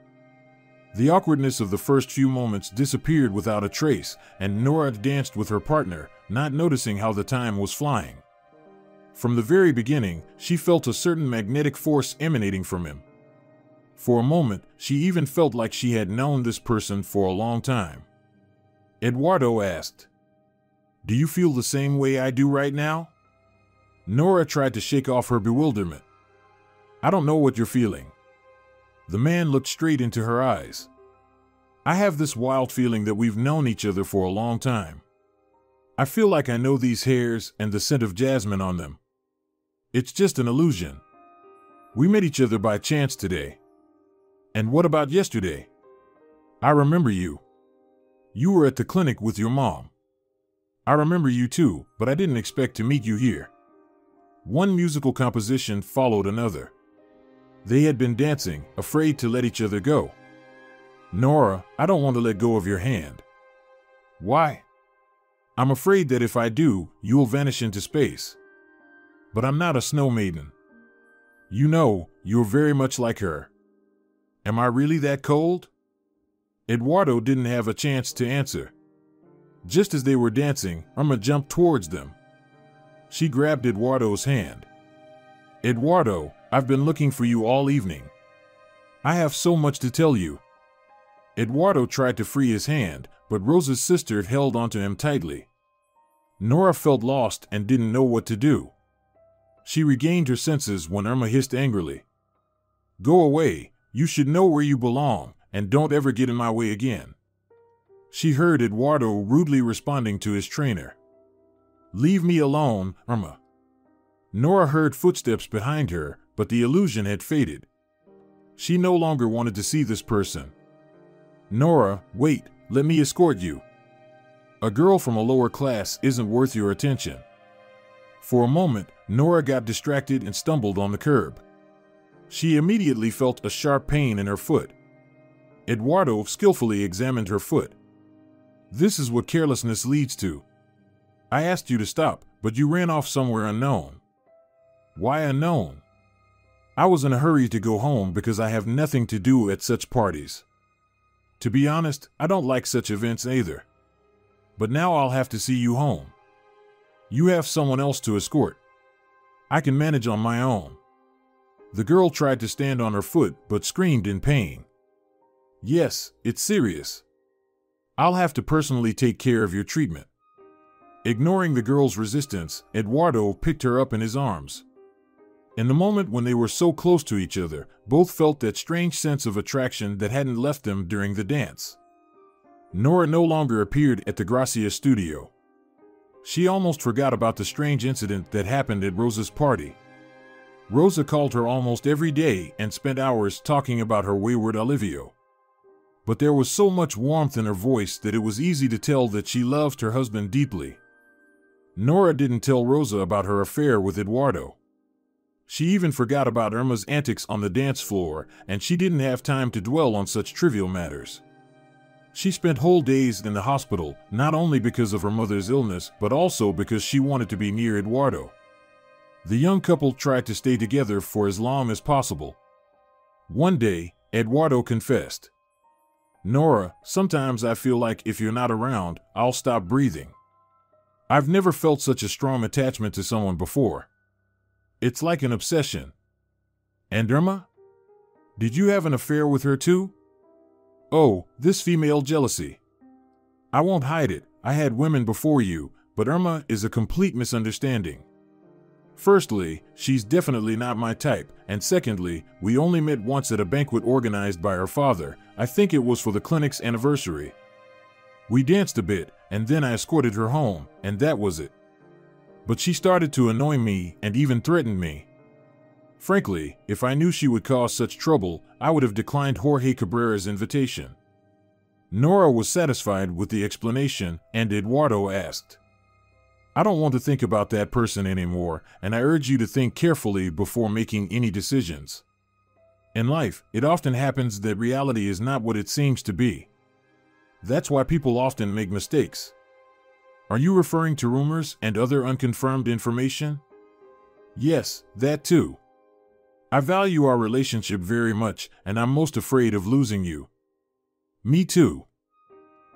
The awkwardness of the first few moments disappeared without a trace, and Nora danced with her partner, not noticing how the time was flying. From the very beginning, she felt a certain magnetic force emanating from him. For a moment, she even felt like she had known this person for a long time. Eduardo asked, "Do you feel the same way I do right now?" Nora tried to shake off her bewilderment. "I don't know what you're feeling." The man looked straight into her eyes. "I have this wild feeling that we've known each other for a long time. I feel like I know these hairs and the scent of jasmine on them. It's just an illusion. We met each other by chance today. And what about yesterday? I remember you. You were at the clinic with your mom. I remember you too, but I didn't expect to meet you here." One musical composition followed another. They had been dancing, afraid to let each other go. "Nora, I don't want to let go of your hand." "Why?" "I'm afraid that if I do, you'll vanish into space. But I'm not a snow maiden. You know, you're very much like her." "Am I really that cold?" Eduardo didn't have a chance to answer. Just as they were dancing, Irma jumped towards them. She grabbed Eduardo's hand. "Eduardo, I've been looking for you all evening. I have so much to tell you." Eduardo tried to free his hand, but Rosa's sister held onto him tightly. Nora felt lost and didn't know what to do. She regained her senses when Irma hissed angrily, "Go away, you should know where you belong, and don't ever get in my way again." She heard Eduardo rudely responding to his trainer. Leave me alone, Irma. Nora heard footsteps behind her, but the illusion had faded. She no longer wanted to see this person. Nora, wait, let me escort you. A girl from a lower class isn't worth your attention. For a moment, Nora got distracted and stumbled on the curb. She immediately felt a sharp pain in her foot. Eduardo skillfully examined her foot. This is what carelessness leads to. I asked you to stop, but you ran off somewhere unknown. Why unknown? I was in a hurry to go home because I have nothing to do at such parties. To be honest, I don't like such events either. But now I'll have to see you home. You have someone else to escort. I can manage on my own. The girl tried to stand on her foot but screamed in pain. Yes, it's serious. I'll have to personally take care of your treatment. Ignoring the girl's resistance, Eduardo picked her up in his arms. In the moment when they were so close to each other, both felt that strange sense of attraction that hadn't left them during the dance. Nora no longer appeared at the Gracia studio. She almost forgot about the strange incident that happened at Rosa's party. Rosa called her almost every day and spent hours talking about her wayward Olivio. But there was so much warmth in her voice that it was easy to tell that she loved her husband deeply. Nora didn't tell Rosa about her affair with Eduardo. She even forgot about Irma's antics on the dance floor, and she didn't have time to dwell on such trivial matters. She spent whole days in the hospital, not only because of her mother's illness, but also because she wanted to be near Eduardo. The young couple tried to stay together for as long as possible. One day, Eduardo confessed, "Nora, sometimes I feel like if you're not around, I'll stop breathing. I've never felt such a strong attachment to someone before. It's like an obsession." "And Irma? Did you have an affair with her too?" "Oh, this female jealousy. I won't hide it, I had women before you, but Irma is a complete misunderstanding. Firstly, she's definitely not my type, and secondly, we only met once at a banquet organized by her father. I think it was for the clinic's anniversary. We danced a bit, and then I escorted her home, and that was it. But she started to annoy me and even threatened me. Frankly, if I knew she would cause such trouble, I would have declined Jorge Cabrera's invitation." Nora was satisfied with the explanation, and Eduardo asked, "I don't want to think about that person anymore, and I urge you to think carefully before making any decisions. In life, it often happens that reality is not what it seems to be. That's why people often make mistakes." "Are you referring to rumors and other unconfirmed information?" "Yes, that too. I value our relationship very much, and I'm most afraid of losing you." "Me too."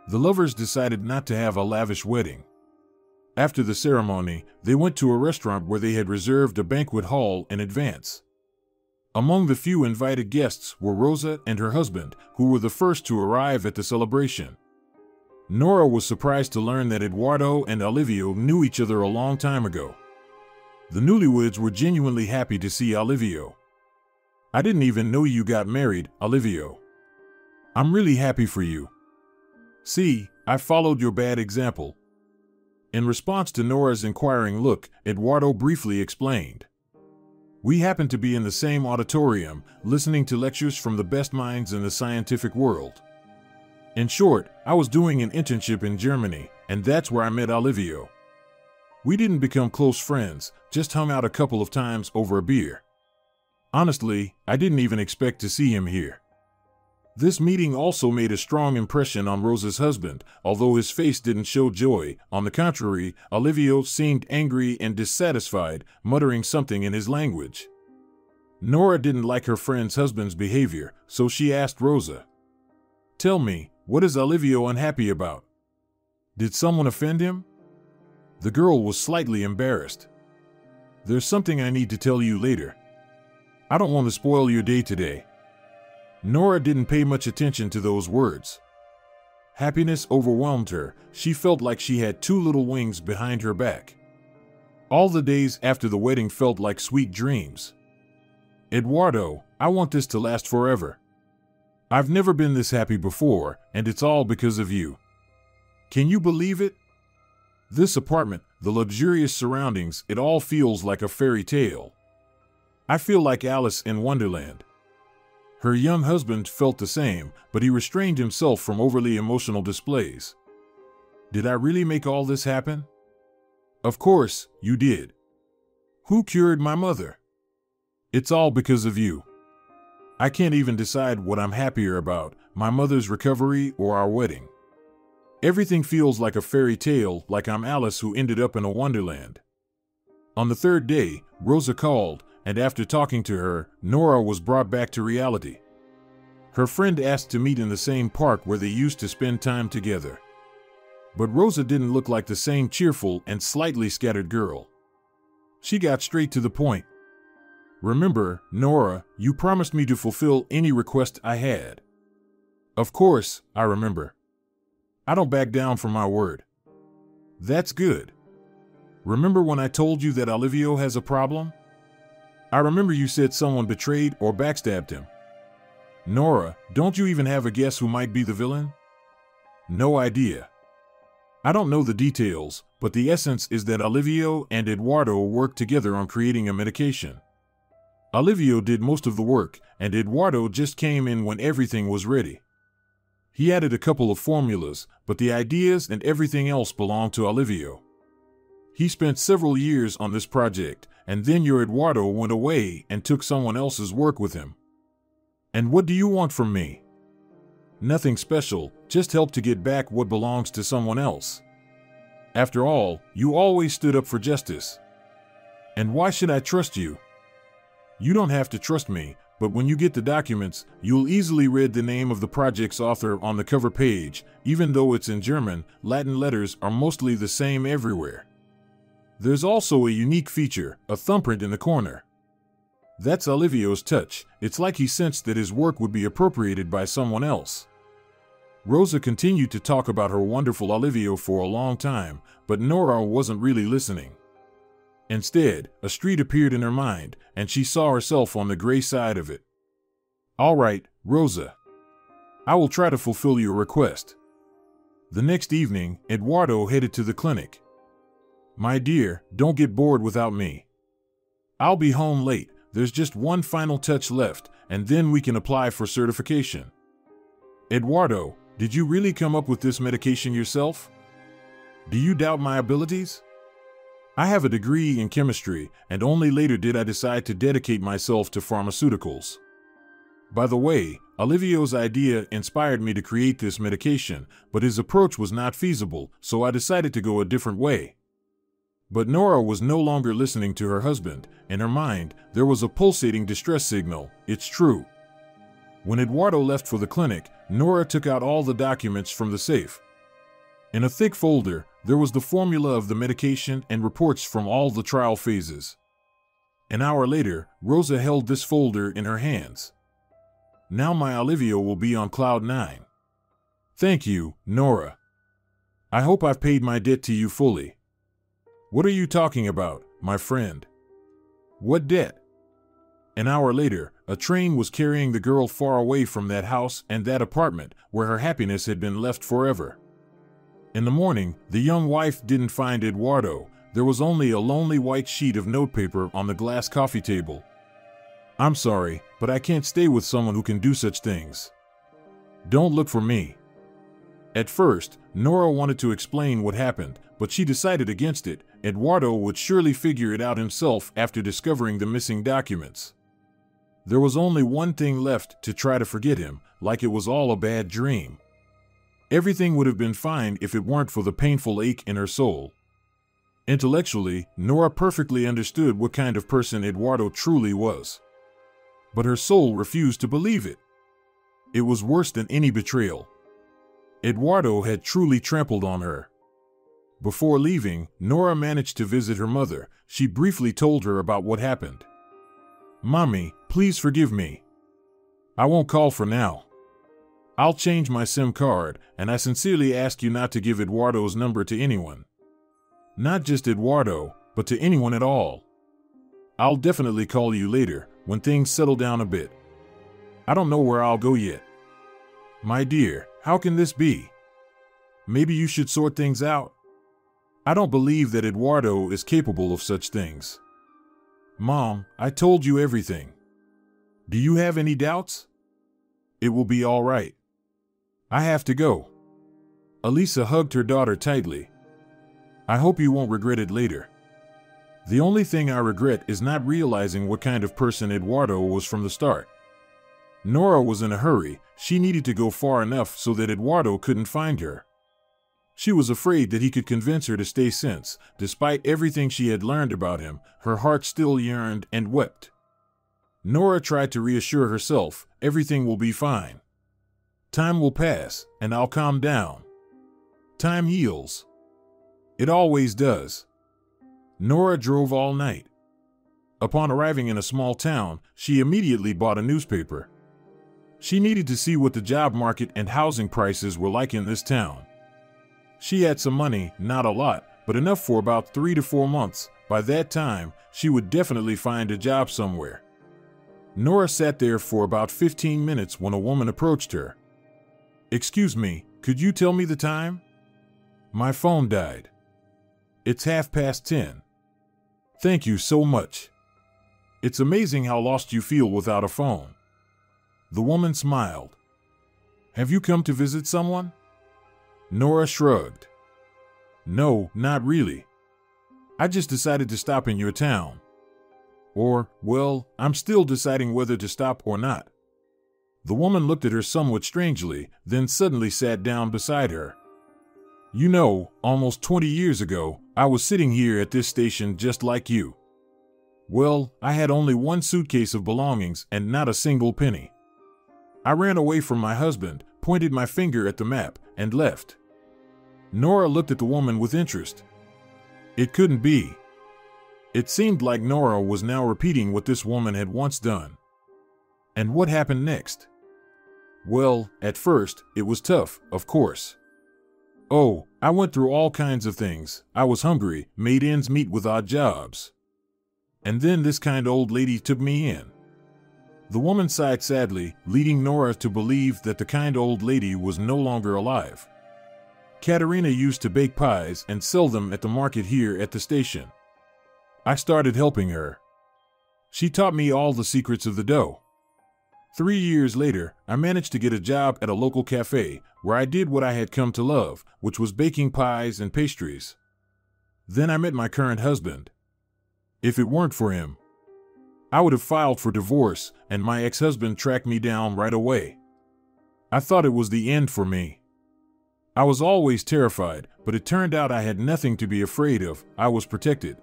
The lovers decided not to have a lavish wedding. After the ceremony, they went to a restaurant where they had reserved a banquet hall in advance. Among the few invited guests were Rosa and her husband, who were the first to arrive at the celebration. Nora was surprised to learn that Eduardo and Olivio knew each other a long time ago. The newlyweds were genuinely happy to see Olivio. "I didn't even know you got married, Olivio. I'm really happy for you. See, I followed your bad example." In response to Nora's inquiring look, Eduardo briefly explained, "We happened to be in the same auditorium, listening to lectures from the best minds in the scientific world. In short, I was doing an internship in Germany, and that's where I met Olivio. We didn't become close friends, just hung out a couple of times over a beer. Honestly, I didn't even expect to see him here." This meeting also made a strong impression on Rosa's husband, although his face didn't show joy. On the contrary, Olivio seemed angry and dissatisfied, muttering something in his language. Nora didn't like her friend's husband's behavior, so she asked Rosa, "Tell me, what is Olivio unhappy about? Did someone offend him?" The girl was slightly embarrassed. "There's something I need to tell you later. I don't want to spoil your day today." Nora didn't pay much attention to those words. Happiness overwhelmed her. She felt like she had two little wings behind her back. All the days after the wedding felt like sweet dreams. "Eduardo, I want this to last forever. I've never been this happy before, and it's all because of you. Can you believe it? This apartment, the luxurious surroundings, it all feels like a fairy tale. I feel like Alice in Wonderland. Her young husband felt the same, but he restrained himself from overly emotional displays. Did I really make all this happen? Of course, you did. Who cured my mother? It's all because of you. I can't even decide what I'm happier about, my mother's recovery or our wedding. Everything feels like a fairy tale, like I'm Alice who ended up in a wonderland. On the third day, Rosa called, and after talking to her, Nora was brought back to reality. Her friend asked to meet in the same park where they used to spend time together. But Rosa didn't look like the same cheerful and slightly scattered girl. She got straight to the point. Remember, Nora, you promised me to fulfill any request I had. Of course, I remember. I don't back down from my word. That's good. Remember when I told you that Olivio has a problem? I remember you said someone betrayed or backstabbed him. Nora, don't you even have a guess who might be the villain? No idea. I don't know the details, but the essence is that Olivio and Eduardo worked together on creating a medication. Olivio did most of the work, and Eduardo just came in when everything was ready. He added a couple of formulas, but the ideas and everything else belonged to Olivio. He spent several years on this project, and then your Eduardo went away and took someone else's work with him. And what do you want from me? Nothing special, just help to get back what belongs to someone else. After all, you always stood up for justice. And why should I trust you? You don't have to trust me, but when you get the documents, you'll easily read the name of the project's author on the cover page. Even though it's in German, Latin letters are mostly the same everywhere. There's also a unique feature, a thumbprint in the corner. That's Olivio's touch. It's like he sensed that his work would be appropriated by someone else. Rosa continued to talk about her wonderful Olivio for a long time, but Nora wasn't really listening. Instead, a street appeared in her mind, and she saw herself on the gray side of it. All right, Rosa. I will try to fulfill your request. The next evening, Eduardo headed to the clinic. My dear, don't get bored without me. I'll be home late. There's just one final touch left, and then we can apply for certification. Eduardo, did you really come up with this medication yourself? Do you doubt my abilities? I have a degree in chemistry, and only later did I decide to dedicate myself to pharmaceuticals. By the way, Olivio's idea inspired me to create this medication, but his approach was not feasible, so I decided to go a different way. But Nora was no longer listening to her husband. In her mind, there was a pulsating distress signal. It's true. When Eduardo left for the clinic, Nora took out all the documents from the safe. In a thick folder, there was the formula of the medication and reports from all the trial phases. An hour later, Rosa held this folder in her hands. Now my Olivio will be on cloud 9. Thank you, Nora. I hope I've paid my debt to you fully. What are you talking about, my friend? What debt? An hour later, a train was carrying the girl far away from that house and that apartment where her happiness had been left forever. In the morning, the young wife didn't find Eduardo. There was only a lonely white sheet of notepaper on the glass coffee table. I'm sorry, but I can't stay with someone who can do such things. Don't look for me. At first, Nora wanted to explain what happened, but she decided against it. Eduardo would surely figure it out himself after discovering the missing documents. There was only one thing left: to try to forget him, like it was all a bad dream. Everything would have been fine if it weren't for the painful ache in her soul. Intellectually, Nora perfectly understood what kind of person Eduardo truly was. But her soul refused to believe it. It was worse than any betrayal. Eduardo had truly trampled on her. Before leaving, Nora managed to visit her mother. She briefly told her about what happened. Mommy, please forgive me. I won't call for now. I'll change my SIM card, and I sincerely ask you not to give Eduardo's number to anyone. Not just Eduardo, but to anyone at all. I'll definitely call you later, when things settle down a bit. I don't know where I'll go yet. My dear, how can this be? Maybe you should sort things out. I don't believe that Eduardo is capable of such things. Mom, I told you everything. Do you have any doubts? It will be all right. I have to go. Elisa hugged her daughter tightly. I hope you won't regret it later. The only thing I regret is not realizing what kind of person Eduardo was from the start. Nora was in a hurry. She needed to go far enough so that Eduardo couldn't find her. She was afraid that he could convince her to stay since, despite everything she had learned about him, her heart still yearned and wept. Nora tried to reassure herself, everything will be fine. Time will pass, and I'll calm down. Time heals. It always does. Nora drove all night. Upon arriving in a small town, she immediately bought a newspaper. She needed to see what the job market and housing prices were like in this town. She had some money, not a lot, but enough for about 3 to 4 months. By that time, she would definitely find a job somewhere. Nora sat there for about 15 minutes when a woman approached her. Excuse me, could you tell me the time? My phone died. It's 10:30. Thank you so much. It's amazing how lost you feel without a phone. The woman smiled. Have you come to visit someone? Nora shrugged. No, not really. I just decided to stop in your town. Or, well, I'm still deciding whether to stop or not. The woman looked at her somewhat strangely, then suddenly sat down beside her. You know, almost 20 years ago, I was sitting here at this station just like you. Well, I had only one suitcase of belongings and not a single penny. I ran away from my husband, pointed my finger at the map, and left. Nora looked at the woman with interest. It couldn't be. It seemed like Nora was now repeating what this woman had once done. And what happened next? Well, at first, it was tough, of course. Oh, I went through all kinds of things. I was hungry, made ends meet with odd jobs. And then this kind old lady took me in. The woman sighed sadly, leading Nora to believe that the kind old lady was no longer alive. Katerina used to bake pies and sell them at the market here at the station. I started helping her. She taught me all the secrets of the dough. 3 years later, I managed to get a job at a local cafe where I did what I had come to love, which was baking pies and pastries. Then I met my current husband. If it weren't for him, I would have filed for divorce, and my ex-husband tracked me down right away. I thought it was the end for me. I was always terrified, but it turned out I had nothing to be afraid of. I was protected.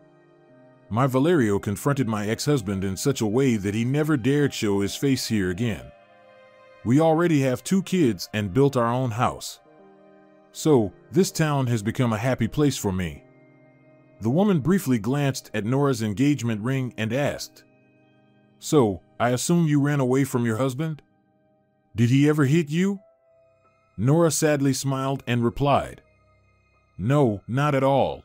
My Valerio confronted my ex-husband in such a way that he never dared show his face here again. We already have 2 kids and built our own house. So, this town has become a happy place for me. The woman briefly glanced at Nora's engagement ring and asked, So, I assume you ran away from your husband? Did he ever hit you? Nora sadly smiled and replied, No, not at all.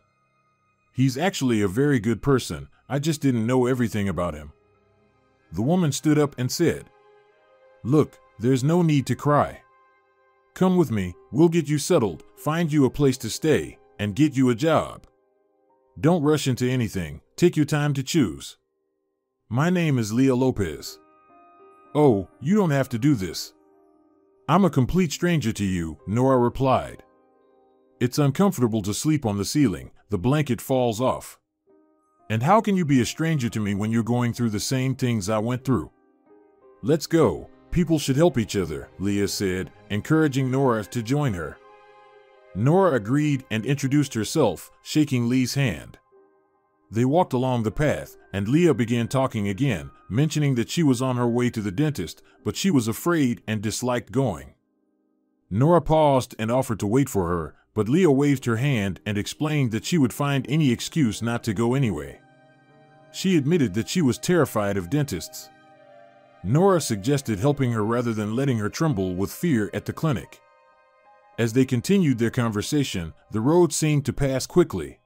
He's actually a very good person. I just didn't know everything about him. The woman stood up and said, Look, there's no need to cry. Come with me, we'll get you settled, find you a place to stay, and get you a job. Don't rush into anything, take your time to choose. My name is Leah Lopez. Oh, you don't have to do this. I'm a complete stranger to you, Nora replied. It's uncomfortable to sleep on the ceiling, the blanket falls off. And how can you be a stranger to me when you're going through the same things I went through? Let's go, people should help each other, Leah said, encouraging Nora to join her. Nora agreed and introduced herself, shaking Lee's hand. They walked along the path, and Leah began talking again, mentioning that she was on her way to the dentist, but she was afraid and disliked going. Nora paused and offered to wait for her, but Leah waved her hand and explained that she would find any excuse not to go anyway. She admitted that she was terrified of dentists. Nora suggested helping her rather than letting her tremble with fear at the clinic. As they continued their conversation, the road seemed to pass quickly.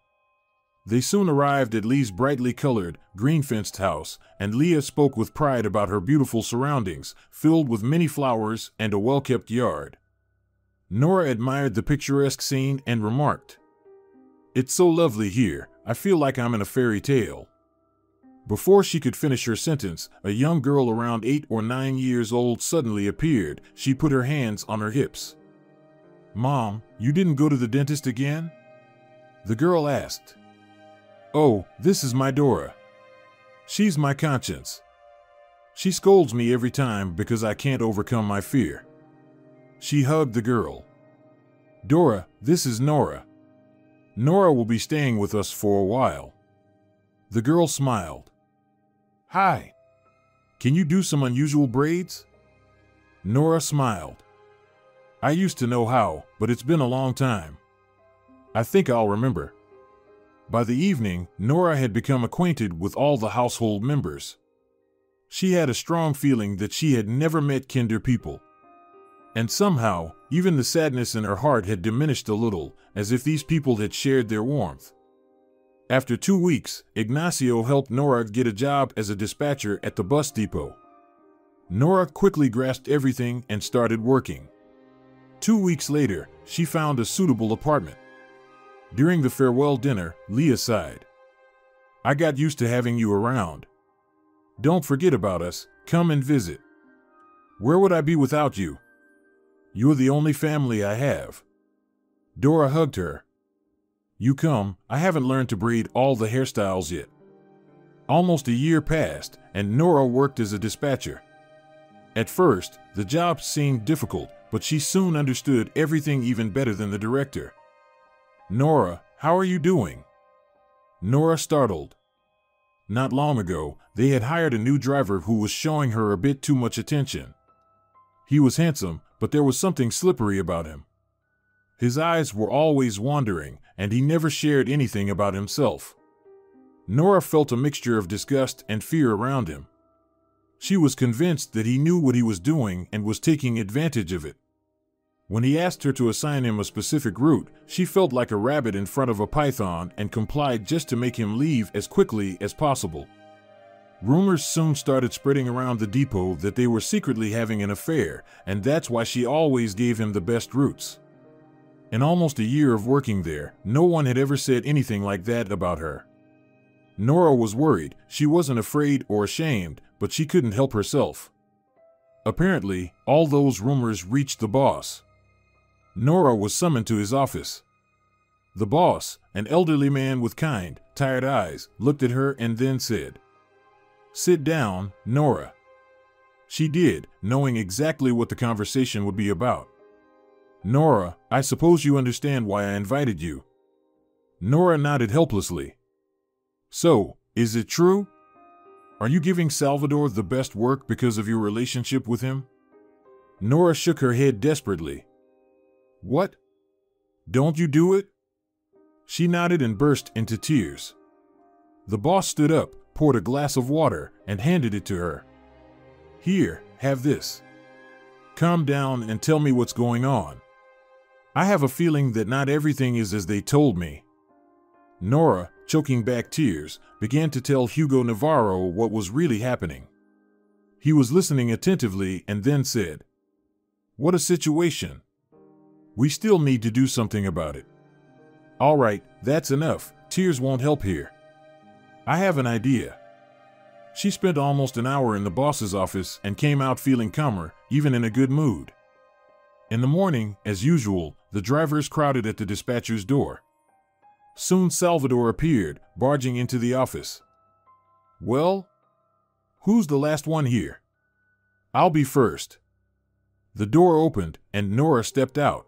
They soon arrived at Lee's brightly colored, green-fenced house, and Leah spoke with pride about her beautiful surroundings, filled with many flowers and a well-kept yard. Nora admired the picturesque scene and remarked, It's so lovely here, I feel like I'm in a fairy tale. Before she could finish her sentence, a young girl around 8 or 9 years old suddenly appeared. She put her hands on her hips. "Mom, you didn't go to the dentist again?" the girl asked. "Oh, this is my Dora. She's my conscience. She scolds me every time because I can't overcome my fear." She hugged the girl. "Dora, this is Nora. Nora will be staying with us for a while." The girl smiled. "Hi. Can you do some unusual braids?" Nora smiled. "I used to know how, but it's been a long time. I think I'll remember." By the evening, Nora had become acquainted with all the household members. She had a strong feeling that she had never met kinder people. And somehow, even the sadness in her heart had diminished a little, as if these people had shared their warmth. After 2 weeks, Ignacio helped Nora get a job as a dispatcher at the bus depot. Nora quickly grasped everything and started working. 2 weeks later, she found a suitable apartment. During the farewell dinner, Leah sighed. "I got used to having you around. Don't forget about us, come and visit. Where would I be without you? You're the only family I have." Dora hugged her. "You come, I haven't learned to braid all the hairstyles yet." Almost a year passed, and Nora worked as a dispatcher. At first, the job seemed difficult, but she soon understood everything even better than the director. "Nora, how are you doing?" Nora startled. Not long ago, they had hired a new driver who was showing her a bit too much attention. He was handsome, but there was something slippery about him. His eyes were always wandering, and he never shared anything about himself. Nora felt a mixture of disgust and fear around him. She was convinced that he knew what he was doing and was taking advantage of it. When he asked her to assign him a specific route, she felt like a rabbit in front of a python and complied just to make him leave as quickly as possible. Rumors soon started spreading around the depot that they were secretly having an affair, and that's why she always gave him the best routes. In almost a year of working there, no one had ever said anything like that about her. Nora was worried. She wasn't afraid or ashamed, but she couldn't help herself. Apparently, all those rumors reached the boss. Nora was summoned to his office. The boss, an elderly man with kind, tired eyes, looked at her and then said, "Sit down, Nora." She did, knowing exactly what the conversation would be about. "Nora, I suppose you understand why I invited you." Nora nodded helplessly. "So, is it true? Are you giving Salvador the best work because of your relationship with him?" Nora shook her head desperately. "What? Don't you do it?" She nodded and burst into tears. The boss stood up, poured a glass of water, and handed it to her. "Here, have this. Calm down and tell me what's going on. I have a feeling that not everything is as they told me." Nora, choking back tears, began to tell Hugo Navarro what was really happening. He was listening attentively and then said, "What a situation. We still need to do something about it." "All right, that's enough. Tears won't help here. I have an idea." She spent almost an hour in the boss's office and came out feeling calmer, even in a good mood. In the morning, as usual, the drivers crowded at the dispatcher's door. Soon Salvador appeared, barging into the office. "Well, who's the last one here?" "I'll be first." The door opened, and Nora stepped out.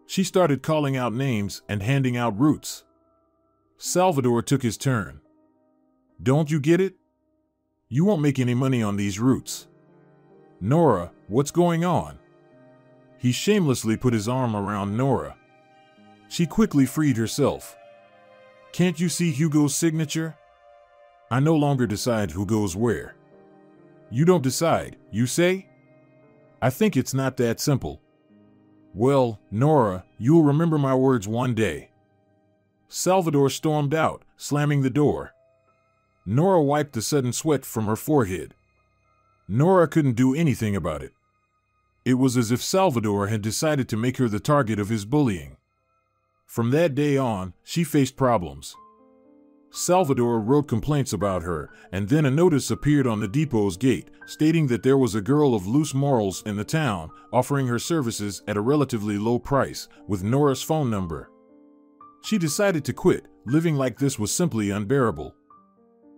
She started calling out names and handing out routes. Salvador took his turn. "Don't you get it? You won't make any money on these routes." "Nora, what's going on?" He shamelessly put his arm around Nora. She quickly freed herself. "Can't you see Hugo's signature? I no longer decide who goes where." "You don't decide, you say?" "I think it's not that simple." "Well, Nora, you'll remember my words one day." Salvador stormed out, slamming the door. Nora wiped the sudden sweat from her forehead. Nora couldn't do anything about it. It was as if Salvador had decided to make her the target of his bullying. From that day on, she faced problems. Salvador wrote complaints about her, and then a notice appeared on the depot's gate, stating that there was a girl of loose morals in the town, offering her services at a relatively low price, with Nora's phone number. She decided to quit. Living like this was simply unbearable.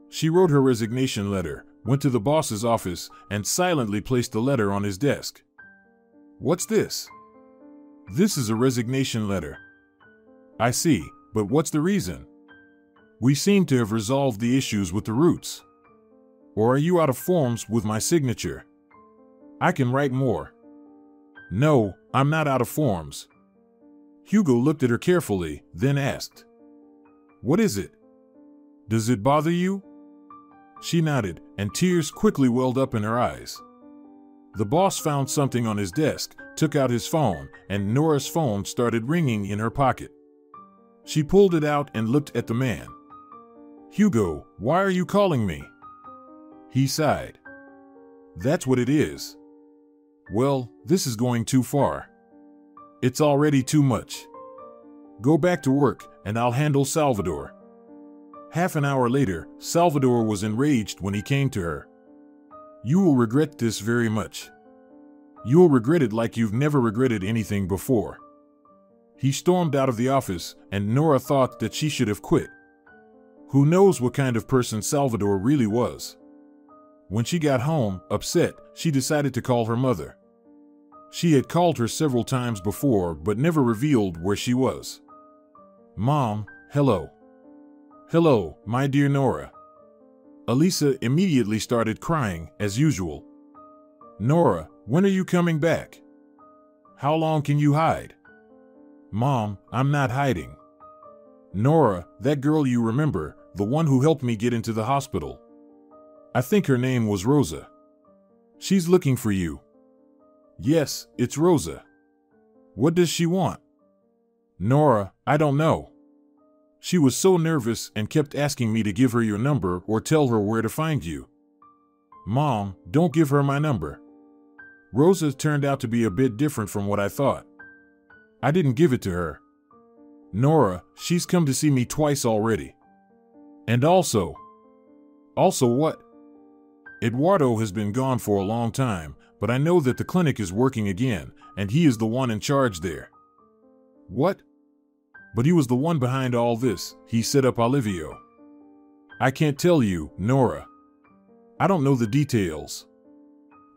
She wrote her resignation letter, went to the boss's office, and silently placed the letter on his desk. "What's this?" "This is a resignation letter." "I see, but what's the reason?" "We seem to have resolved the issues with the roots." "Or are you out of forms with my signature?" "I can write more." "No, I'm not out of forms." Hugo looked at her carefully, then asked, "What is it? Does it bother you?" She nodded, and tears quickly welled up in her eyes. The boss found something on his desk, took out his phone, and Nora's phone started ringing in her pocket. She pulled it out and looked at the man. "Hugo, why are you calling me?" He sighed. "That's what it is." "Well, this is going too far. It's already too much. Go back to work, and I'll handle Salvador." Half an hour later, Salvador was enraged when he came to her. "You will regret this very much. You'll regret it like you've never regretted anything before." He stormed out of the office, and Nora thought that she should have quit. Who knows what kind of person Salvador really was? When she got home, upset, she decided to call her mother. She had called her several times before, but never revealed where she was. "Mom, hello." "Hello, my dear Nora." Elisa immediately started crying, as usual. "Nora, when are you coming back? How long can you hide?" "Mom, I'm not hiding." "Nora, that girl you remember, the one who helped me get into the hospital. I think her name was Rosa. She's looking for you." "Yes, it's Rosa." "What does she want?" "Nora, I don't know. She was so nervous and kept asking me to give her your number or tell her where to find you." "Mom, don't give her my number. Rosa turned out to be a bit different from what I thought. I didn't give it to her. Nora, she's come to see me twice already. And also..." "Also what?" "Eduardo has been gone for a long time, but I know that the clinic is working again, and he is the one in charge there." "What?" "But he was the one behind all this. He set up Olivio." "I can't tell you, Nora. I don't know the details.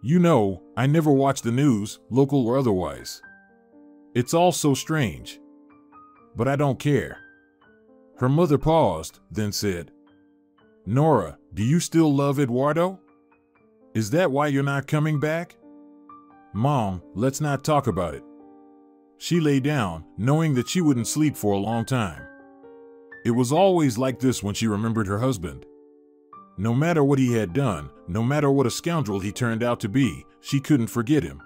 You know, I never watch the news, local or otherwise. It's all so strange. But I don't care." Her mother paused, then said, "Nora, do you still love Eduardo? Is that why you're not coming back?" "Mom, let's not talk about it." She lay down, knowing that she wouldn't sleep for a long time. It was always like this when she remembered her husband. No matter what he had done, no matter what a scoundrel he turned out to be, she couldn't forget him.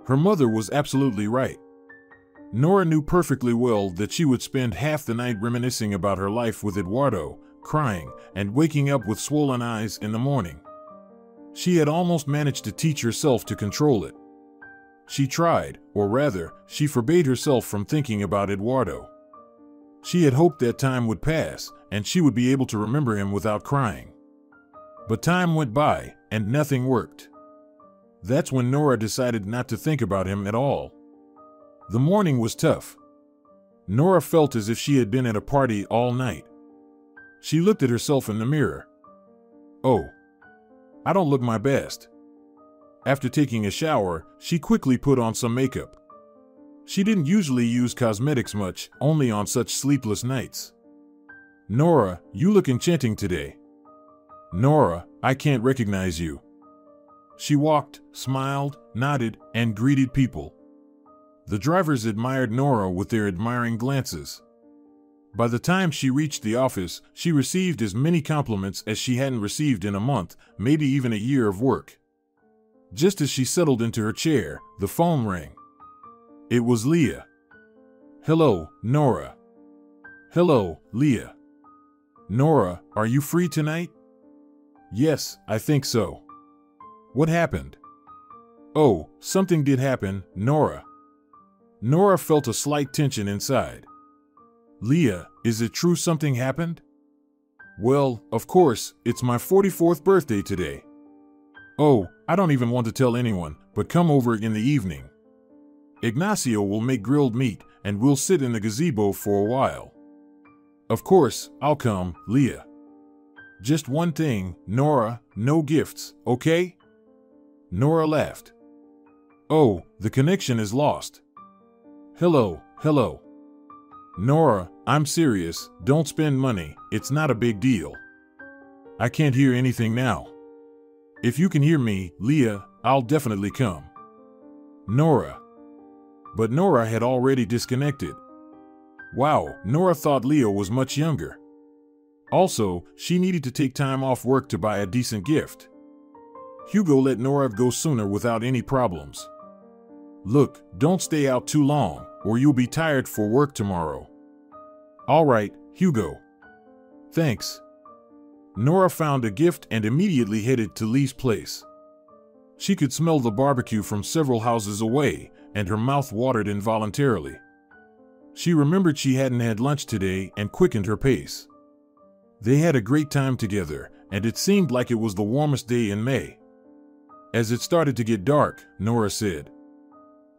Her mother was absolutely right. Nora knew perfectly well that she would spend half the night reminiscing about her life with Eduardo, crying, and waking up with swollen eyes in the morning. She had almost managed to teach herself to control it. She tried, or rather, she forbade herself from thinking about Eduardo. She had hoped that time would pass, and she would be able to remember him without crying. But time went by, and nothing worked. That's when Nora decided not to think about him at all. The morning was tough. Nora felt as if she had been at a party all night. She looked at herself in the mirror. "Oh, I don't look my best." After taking a shower, she quickly put on some makeup. She didn't usually use cosmetics much, only on such sleepless nights. "Nora, you look enchanting today." "Nora, I can't recognize you." She walked, smiled, nodded, and greeted people. The drivers admired Nora with their admiring glances. By the time she reached the office, she received as many compliments as she hadn't received in a month, maybe even a year of work. Just as she settled into her chair, the phone rang. It was Leah. "Hello, Nora." "Hello, Leah." "Nora, are you free tonight?" "Yes, I think so." "What happened?" "Oh, something did happen, Nora." Nora felt a slight tension inside. Leah, is it true something happened? Well, of course, it's my 44th birthday today. Oh, I don't even want to tell anyone, but come over in the evening. Ignacio will make grilled meat, and we'll sit in the gazebo for a while. Of course, I'll come, Leah. Just one thing, Nora, no gifts, okay? Nora laughed. Oh, the connection is lost. Hello. Nora, I'm serious, don't spend money, it's not a big deal. I can't hear anything now. If you can hear me, Leah, I'll definitely come. Nora. But Nora had already disconnected. Wow, Nora thought Leah was much younger. Also, she needed to take time off work to buy a decent gift. Hugo let Nora go sooner without any problems. Look, don't stay out too long, or you'll be tired for work tomorrow. All right, Hugo. Thanks. Nora found a gift and immediately headed to Lee's place. She could smell the barbecue from several houses away, and her mouth watered involuntarily. She remembered she hadn't had lunch today and quickened her pace. They had a great time together, and it seemed like it was the warmest day in May. As it started to get dark, Nora said,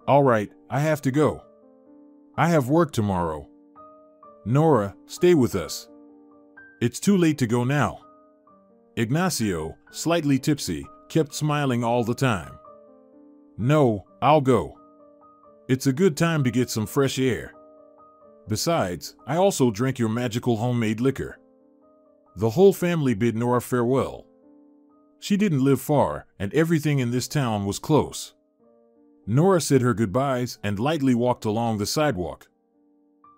"All right, I have to go. I have work tomorrow. Nora, stay with us. It's too late to go now." Ignacio, slightly tipsy, kept smiling all the time. "No, I'll go. It's a good time to get some fresh air. Besides, I also drank your magical homemade liquor." The whole family bid Nora farewell. She didn't live far, and everything in this town was close. Nora said her goodbyes and lightly walked along the sidewalk.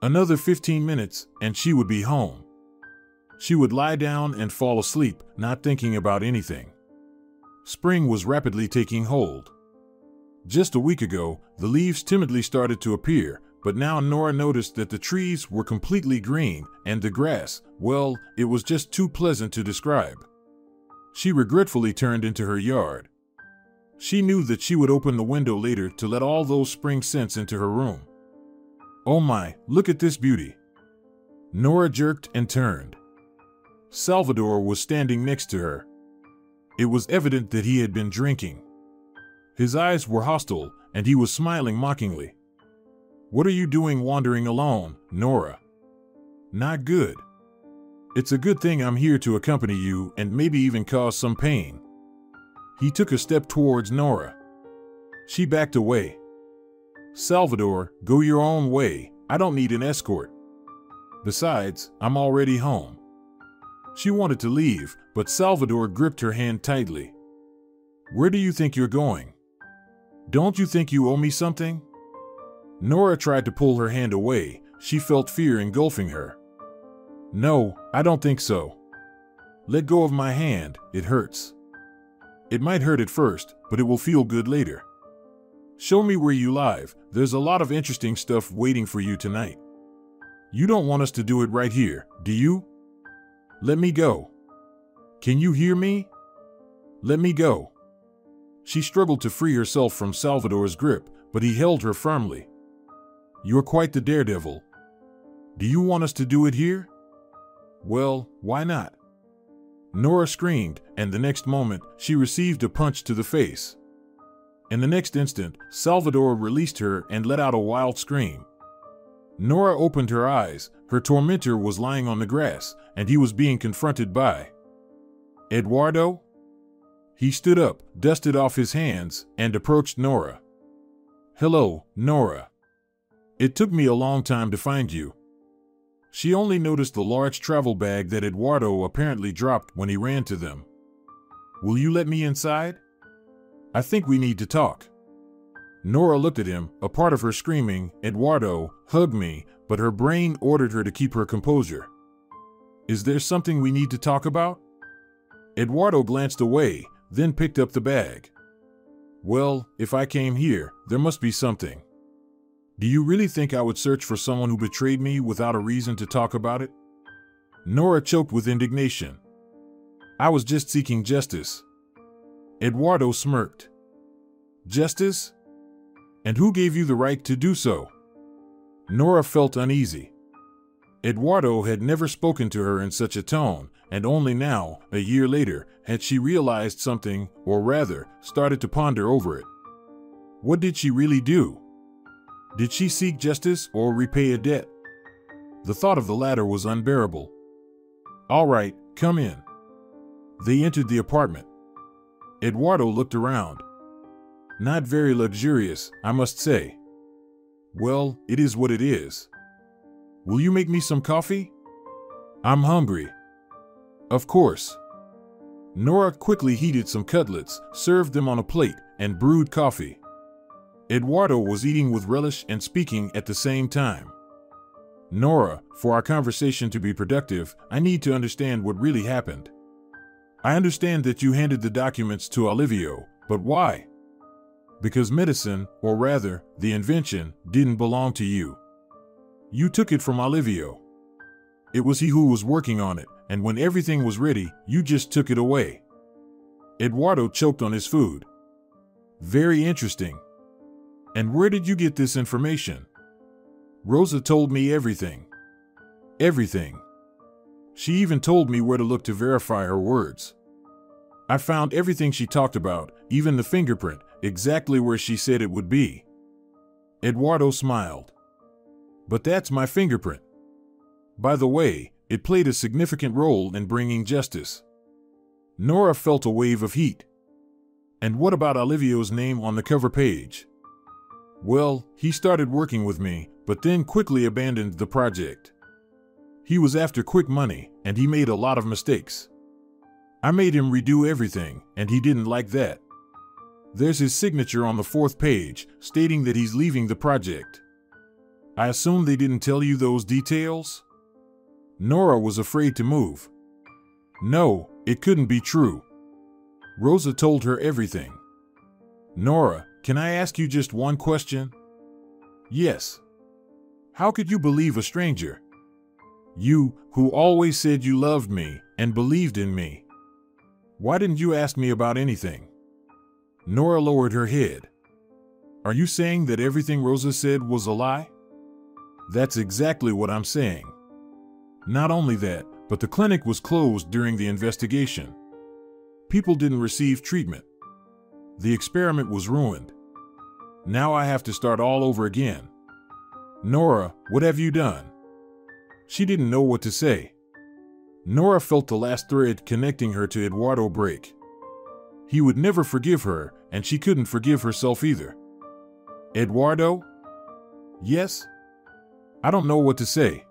Another 15 minutes, and she would be home. She would lie down and fall asleep, not thinking about anything. Spring was rapidly taking hold. Just a week ago, the leaves timidly started to appear, but now Nora noticed that the trees were completely green, and the grass, well, it was just too pleasant to describe. She regretfully turned into her yard. She knew that she would open the window later to let all those spring scents into her room. Oh my, look at this beauty. Nora jerked and turned. Salvador was standing next to her. It was evident that he had been drinking. His eyes were hostile, and he was smiling mockingly. "What are you doing wandering alone, Nora?" "Not good. It's a good thing I'm here to accompany you and maybe even cause some pain." He took a step towards Nora. She backed away. "Salvador, go your own way. I don't need an escort. Besides, I'm already home." She wanted to leave, but Salvador gripped her hand tightly. "Where do you think you're going? Don't you think you owe me something?" Nora tried to pull her hand away. She felt fear engulfing her. "No, I don't think so. Let go of my hand, it hurts. It might hurt at first, but it will feel good later. Show me where you live, there's a lot of interesting stuff waiting for you tonight. You don't want us to do it right here, do you? Let me go. Can you hear me? Let me go." She struggled to free herself from Salvador's grip, but he held her firmly. "You're quite the daredevil. Do you want us to do it here?" "Well, why not?" Nora screamed, and the next moment, she received a punch to the face. In the next instant, Salvador released her and let out a wild scream. Nora opened her eyes. Her tormentor was lying on the grass, and he was being confronted by Eduardo. He stood up, dusted off his hands, and approached Nora. "Hello, Nora. It took me a long time to find you." She only noticed the large travel bag that Eduardo apparently dropped when he ran to them. "Will you let me inside? I think we need to talk." Nora looked at him, a part of her screaming, "Eduardo, hug me," but her brain ordered her to keep her composure. "Is there something we need to talk about?" Eduardo glanced away, then picked up the bag. "Well, if I came here, there must be something. Do you really think I would search for someone who betrayed me without a reason to talk about it?" Nora choked with indignation. "I was just seeking justice." Eduardo smirked. "Justice? And who gave you the right to do so?" Nora felt uneasy. Eduardo had never spoken to her in such a tone, and only now, a year later, had she realized something, or rather, started to ponder over it. What did she really do? Did she seek justice or repay a debt? The thought of the latter was unbearable. "All right, come in." They entered the apartment. Eduardo looked around. Not very luxurious, I must say. Well, it is what it is. Will you make me some coffee? I'm hungry. Of course. Nora quickly heated some cutlets, served them on a plate, and brewed coffee. Eduardo was eating with relish and speaking at the same time. Nora, for our conversation to be productive, I need to understand what really happened. I understand that you handed the documents to Olivio, but why? Because medicine, or rather, the invention, didn't belong to you. You took it from Olivio. It was he who was working on it, and when everything was ready, you just took it away. Eduardo choked on his food. Very interesting. And where did you get this information? Rosa told me everything. Everything. She even told me where to look to verify her words. I found everything she talked about, even the fingerprint, exactly where she said it would be. Eduardo smiled. But that's my fingerprint. By the way, it played a significant role in bringing justice. Nora felt a wave of heat. And what about Olivio's name on the cover page? Well, he started working with me, but then quickly abandoned the project. He was after quick money, and he made a lot of mistakes. I made him redo everything, and he didn't like that. There's his signature on the 4th page, stating that he's leaving the project. I assume they didn't tell you those details? Nora was afraid to move. No, it couldn't be true. Rosa told her everything. Nora, can I ask you just one question? Yes. How could you believe a stranger? You, who always said you loved me and believed in me. Why didn't you ask me about anything? Nora lowered her head. Are you saying that everything Rosa said was a lie? That's exactly what I'm saying. Not only that, but the clinic was closed during the investigation. People didn't receive treatment. The experiment was ruined. Now I have to start all over again. Nora, what have you done? She didn't know what to say. Nora felt the last thread connecting her to Eduardo break. He would never forgive her, and she couldn't forgive herself either. Eduardo? Yes? I don't know what to say.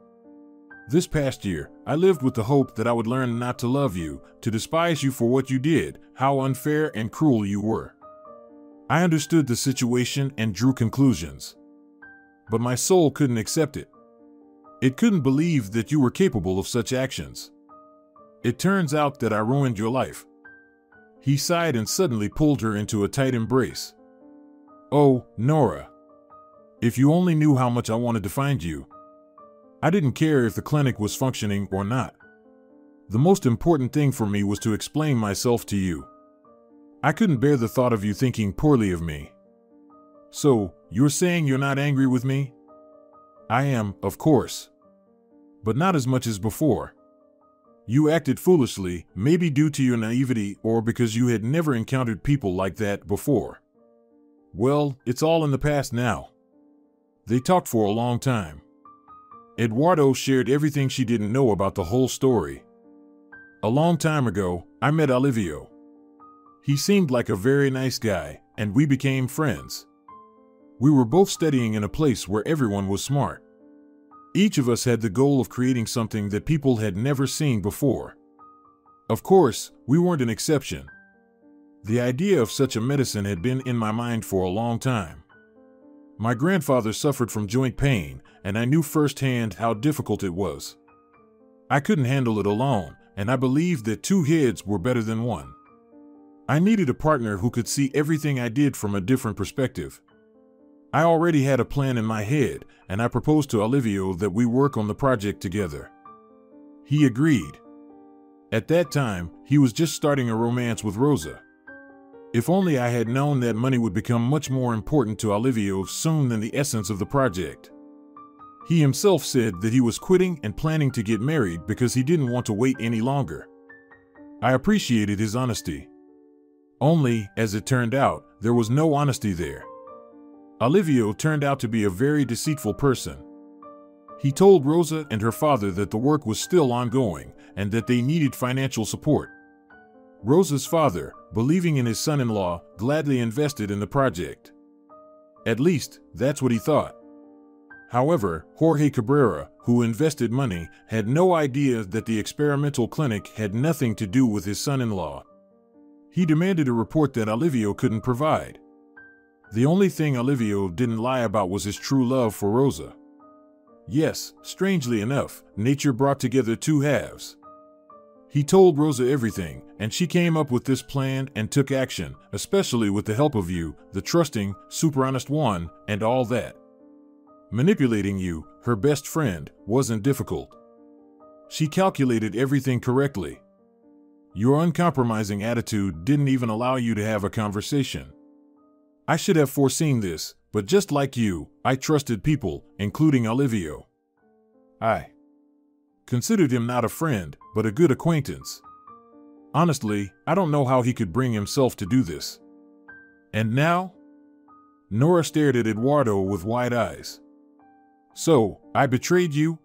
This past year, I lived with the hope that I would learn not to love you, to despise you for what you did, how unfair and cruel you were. I understood the situation and drew conclusions. But my soul couldn't accept it. It couldn't believe that you were capable of such actions. It turns out that I ruined your life. He sighed and suddenly pulled her into a tight embrace. Oh, Nora. If you only knew how much I wanted to find you. I didn't care if the clinic was functioning or not. The most important thing for me was to explain myself to you. I couldn't bear the thought of you thinking poorly of me. So, you're saying you're not angry with me? I am, of course. But not as much as before. You acted foolishly, maybe due to your naivety or because you had never encountered people like that before. Well, it's all in the past now. They talked for a long time. Eduardo shared everything she didn't know about the whole story. A long time ago, I met Olivio. He seemed like a very nice guy, and we became friends. We were both studying in a place where everyone was smart. Each of us had the goal of creating something that people had never seen before. Of course, we weren't an exception. The idea of such a medicine had been in my mind for a long time. My grandfather suffered from joint pain, and I knew firsthand how difficult it was. I couldn't handle it alone, and I believed that 2 heads were better than 1. I needed a partner who could see everything I did from a different perspective. I already had a plan in my head, and I proposed to Olivio that we work on the project together. He agreed. At that time, he was just starting a romance with Rosa. If only I had known that money would become much more important to Olivio soon than the essence of the project. He himself said that he was quitting and planning to get married because he didn't want to wait any longer. I appreciated his honesty. Only, as it turned out, there was no honesty there. Olivio turned out to be a very deceitful person. He told Rosa and her father that the work was still ongoing and that they needed financial support. Rosa's father, believing in his son-in-law, gladly invested in the project. At least, that's what he thought. However, Jorge Cabrera, who invested money, had no idea that the experimental clinic had nothing to do with his son-in-law. He demanded a report that Olivio couldn't provide. The only thing Olivio didn't lie about was his true love for Rosa. Yes, strangely enough, nature brought together two halves. He told Rosa everything, and she came up with this plan and took action, especially with the help of you, the trusting, super honest one, and all that. Manipulating you, her best friend, wasn't difficult. She calculated everything correctly. Your uncompromising attitude didn't even allow you to have a conversation. I should have foreseen this, but just like you, I trusted people, including Olivio. I considered him not a friend, but a good acquaintance. Honestly, I don't know how he could bring himself to do this. And now? Nora stared at Eduardo with wide eyes. So, I betrayed you?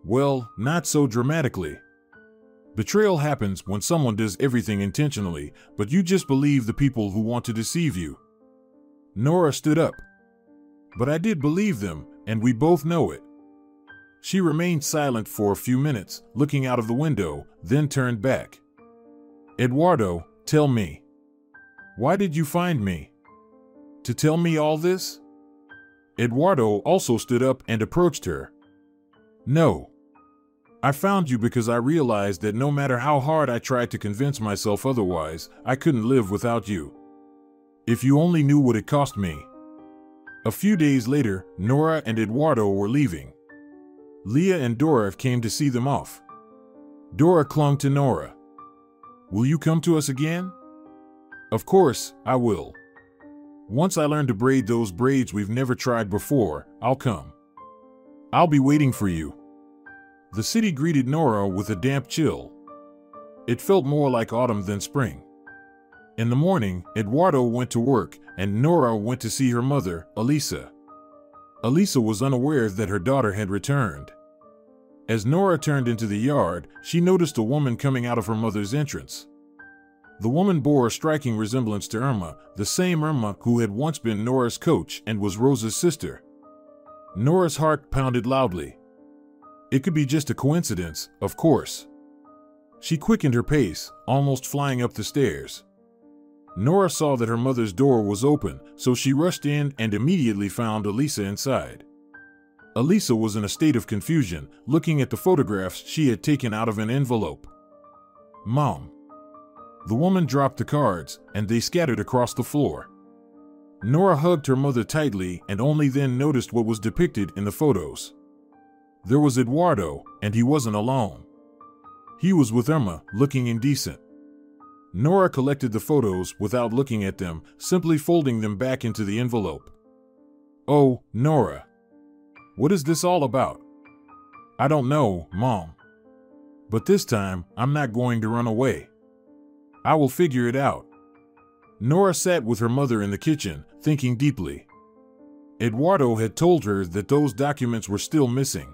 Well, not so dramatically. Betrayal happens when someone does everything intentionally, but you just believe the people who want to deceive you. Nora stood up. But I did believe them, and we both know it. She remained silent for a few minutes, looking out of the window, then turned back. Eduardo, tell me. Why did you find me? To tell me all this? Eduardo also stood up and approached her. No. I found you because I realized that no matter how hard I tried to convince myself otherwise, I couldn't live without you. If you only knew what it cost me. A few days later, Nora and Eduardo were leaving. Leah and Dora came to see them off. Dora clung to Nora. Will you come to us again? Of course, I will. Once I learn to braid those braids we've never tried before, I'll come. I'll be waiting for you. The city greeted Nora with a damp chill. It felt more like autumn than spring. In the morning, Eduardo went to work, and Nora went to see her mother, Elisa. Elisa was unaware that her daughter had returned. As Nora turned into the yard, she noticed a woman coming out of her mother's entrance. The woman bore a striking resemblance to Irma, the same Irma who had once been Nora's coach and was Rosa's sister. Nora's heart pounded loudly. It could be just a coincidence, of course. She quickened her pace, almost flying up the stairs. Nora saw that her mother's door was open, so she rushed in and immediately found Elisa inside. Elisa was in a state of confusion, looking at the photographs she had taken out of an envelope. Mom. The woman dropped the cards, and they scattered across the floor. Nora hugged her mother tightly and only then noticed what was depicted in the photos. There was Eduardo, and he wasn't alone. He was with Irma, looking indecent. Nora collected the photos without looking at them, simply folding them back into the envelope. Oh, Nora. What is this all about? I don't know, Mom. But this time, I'm not going to run away. I will figure it out. Nora sat with her mother in the kitchen, thinking deeply. Eduardo had told her that those documents were still missing.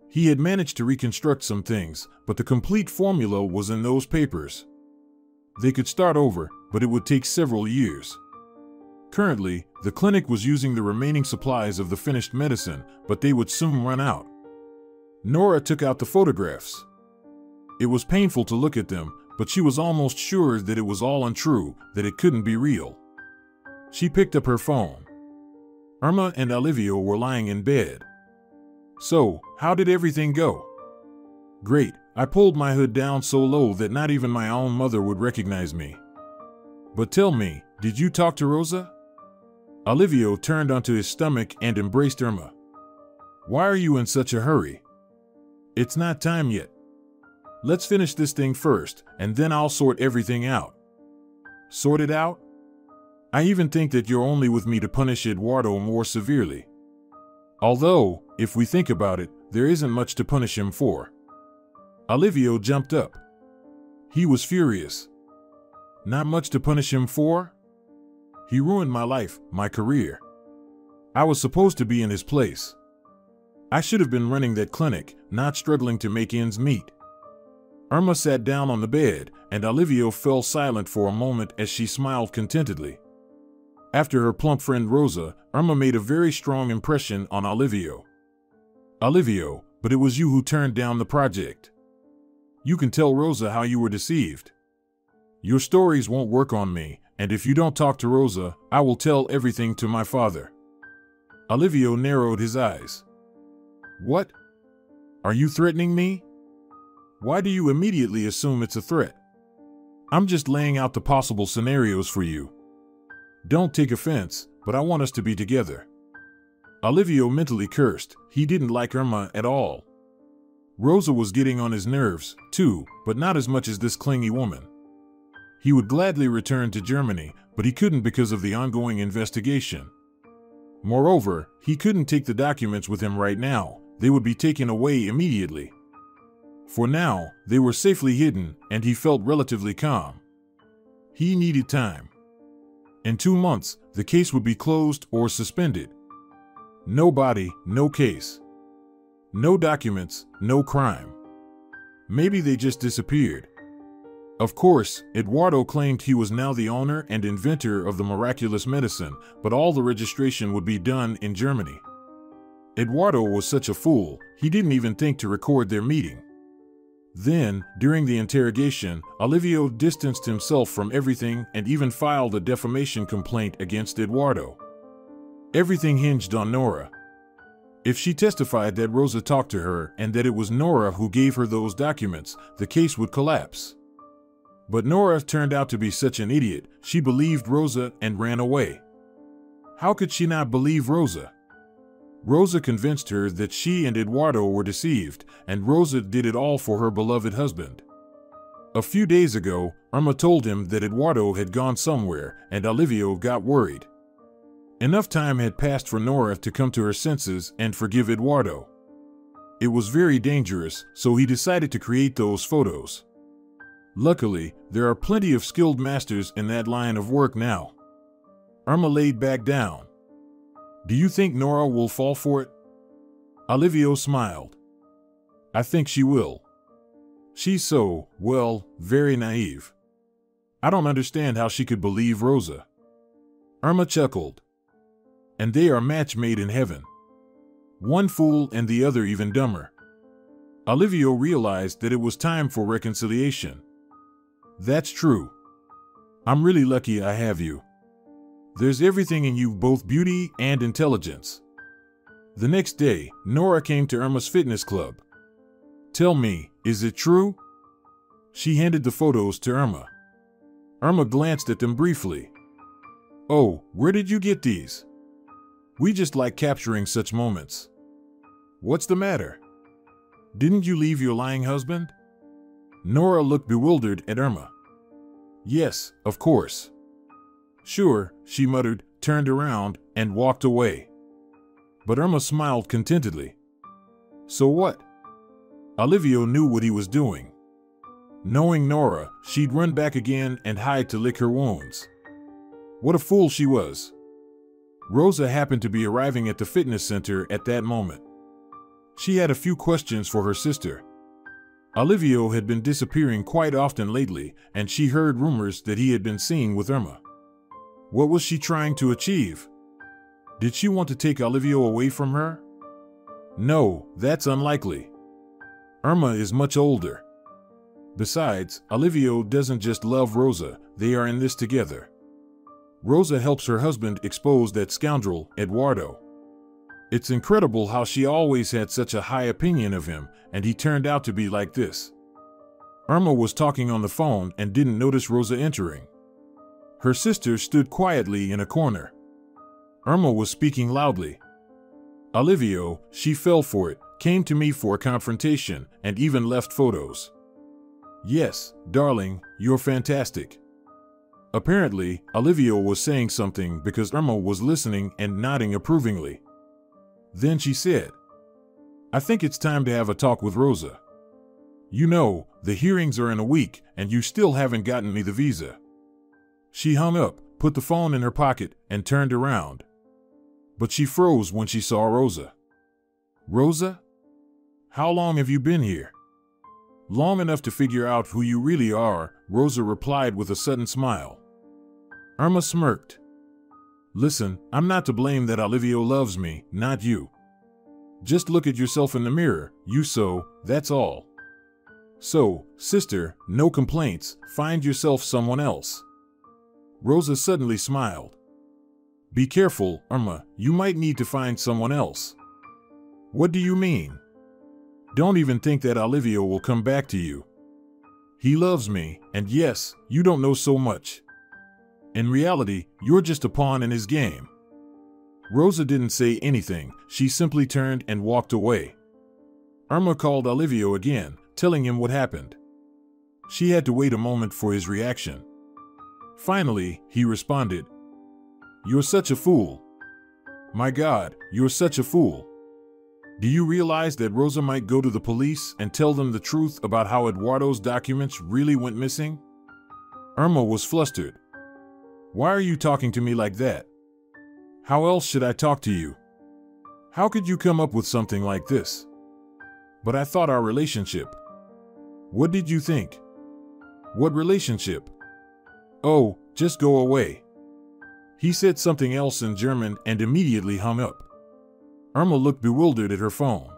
He had managed to reconstruct some things, but the complete formula was in those papers. They could start over, but it would take several years. Currently, the clinic was using the remaining supplies of the finished medicine, but they would soon run out. Nora took out the photographs. It was painful to look at them, but she was almost sure that it was all untrue, that it couldn't be real. She picked up her phone. Irma and Olivio were lying in bed. So, how did everything go? Great, I pulled my hood down so low that not even my own mother would recognize me. But tell me, did you talk to Rosa? Olivio turned onto his stomach and embraced Irma. Why are you in such a hurry? It's not time yet. Let's finish this thing first, and then I'll sort everything out. Sort it out? I even think that you're only with me to punish Eduardo more severely. Although, if we think about it, there isn't much to punish him for. Olivio jumped up. He was furious. Not much to punish him for? He ruined my life, my career. I was supposed to be in his place. I should have been running that clinic, not struggling to make ends meet. Irma sat down on the bed, and Olivio fell silent for a moment as she smiled contentedly. After her plump friend Rosa, Irma made a very strong impression on Olivio. Olivio, but it was you who turned down the project. You can tell Rosa how you were deceived. Your stories won't work on me, and if you don't talk to Rosa, I will tell everything to my father. Olivio narrowed his eyes. What? Are you threatening me? Why do you immediately assume it's a threat? I'm just laying out the possible scenarios for you. Don't take offense, but I want us to be together. Olivio mentally cursed. He didn't like Irma at all. Rosa was getting on his nerves, too, but not as much as this clingy woman. He would gladly return to Germany, but he couldn't because of the ongoing investigation. Moreover, he couldn't take the documents with him right now. They would be taken away immediately. For now, they were safely hidden, and he felt relatively calm. He needed time. In 2 months, the case would be closed or suspended. No body, no case. No documents, no crime. Maybe they just disappeared. Of course, Eduardo claimed he was now the owner and inventor of the miraculous medicine, but all the registration would be done in Germany. Eduardo was such a fool, he didn't even think to record their meeting. Then, during the interrogation, Olivio distanced himself from everything and even filed a defamation complaint against Eduardo. Everything hinged on Nora. If she testified that Rosa talked to her and that it was Nora who gave her those documents, the case would collapse. But Nora turned out to be such an idiot, she believed Rosa and ran away. How could she not believe Rosa? Rosa convinced her that she and Eduardo were deceived, and Rosa did it all for her beloved husband. A few days ago, Irma told him that Eduardo had gone somewhere, and Olivio got worried. Enough time had passed for Nora to come to her senses and forgive Eduardo. It was very dangerous, so he decided to create those photos. Luckily, there are plenty of skilled masters in that line of work now. Irma laid back down. Do you think Nora will fall for it? Olivio smiled. I think she will. She's so, well, very naive. I don't understand how she could believe Rosa. Irma chuckled. And they are match made in heaven. One fool and the other even dumber. Olivio realized that it was time for reconciliation. That's true. I'm really lucky I have you. There's everything in you, both beauty and intelligence. The next day, Nora came to Irma's fitness club. Tell me, is it true? She handed the photos to Irma. Irma glanced at them briefly. Oh, where did you get these? We just like capturing such moments. What's the matter? Didn't you leave your lying husband? Nora looked bewildered at Irma. Yes, of course. Sure, she muttered, turned around, and walked away. But Irma smiled contentedly. So what? Olivio knew what he was doing. Knowing Nora, she'd run back again and hide to lick her wounds. What a fool she was. Rosa happened to be arriving at the fitness center at that moment. She had a few questions for her sister. Olivio had been disappearing quite often lately, and she heard rumors that he had been seen with Irma. What was she trying to achieve? Did she want to take Olivio away from her? No, that's unlikely. Irma is much older. Besides, Olivio doesn't just love Rosa, they are in this together. Rosa helps her husband expose that scoundrel, Eduardo. It's incredible how she always had such a high opinion of him, and he turned out to be like this. Irma was talking on the phone and didn't notice Rosa entering. Her sister stood quietly in a corner. Irma was speaking loudly. Olivio, she fell for it, came to me for a confrontation, and even left photos. Yes, darling, you're fantastic. Apparently, Olivio was saying something because Irma was listening and nodding approvingly. Then she said, "I think it's time to have a talk with Rosa. You know, the hearings are in a week, and you still haven't gotten me the visa." She hung up, put the phone in her pocket, and turned around. But she froze when she saw Rosa. "Rosa? How long have you been here?" "Long enough to figure out who you really are," Rosa replied with a sudden smile. Irma smirked. "Listen, I'm not to blame that Olivio loves me, not you. Just look at yourself in the mirror, that's all. So, sister, no complaints, find yourself someone else." Rosa suddenly smiled. "Be careful, Irma, you might need to find someone else." "What do you mean?" "Don't even think that Olivio will come back to you. He loves me, and yes, you don't know so much. In reality, you're just a pawn in his game." Rosa didn't say anything, she simply turned and walked away. Irma called Olivio again, telling him what happened. She had to wait a moment for his reaction. Finally, he responded, "You're such a fool. My God, you're such a fool. Do you realize that Rosa might go to the police and tell them the truth about how Eduardo's documents really went missing?" Irma was flustered. "Why are you talking to me like that? How else should I talk to you? How could you come up with something like this?" "But I thought our relationship." "What did you think?" "What relationship?" "Oh, just go away." He said something else in German and immediately hung up. Irma looked bewildered at her phone.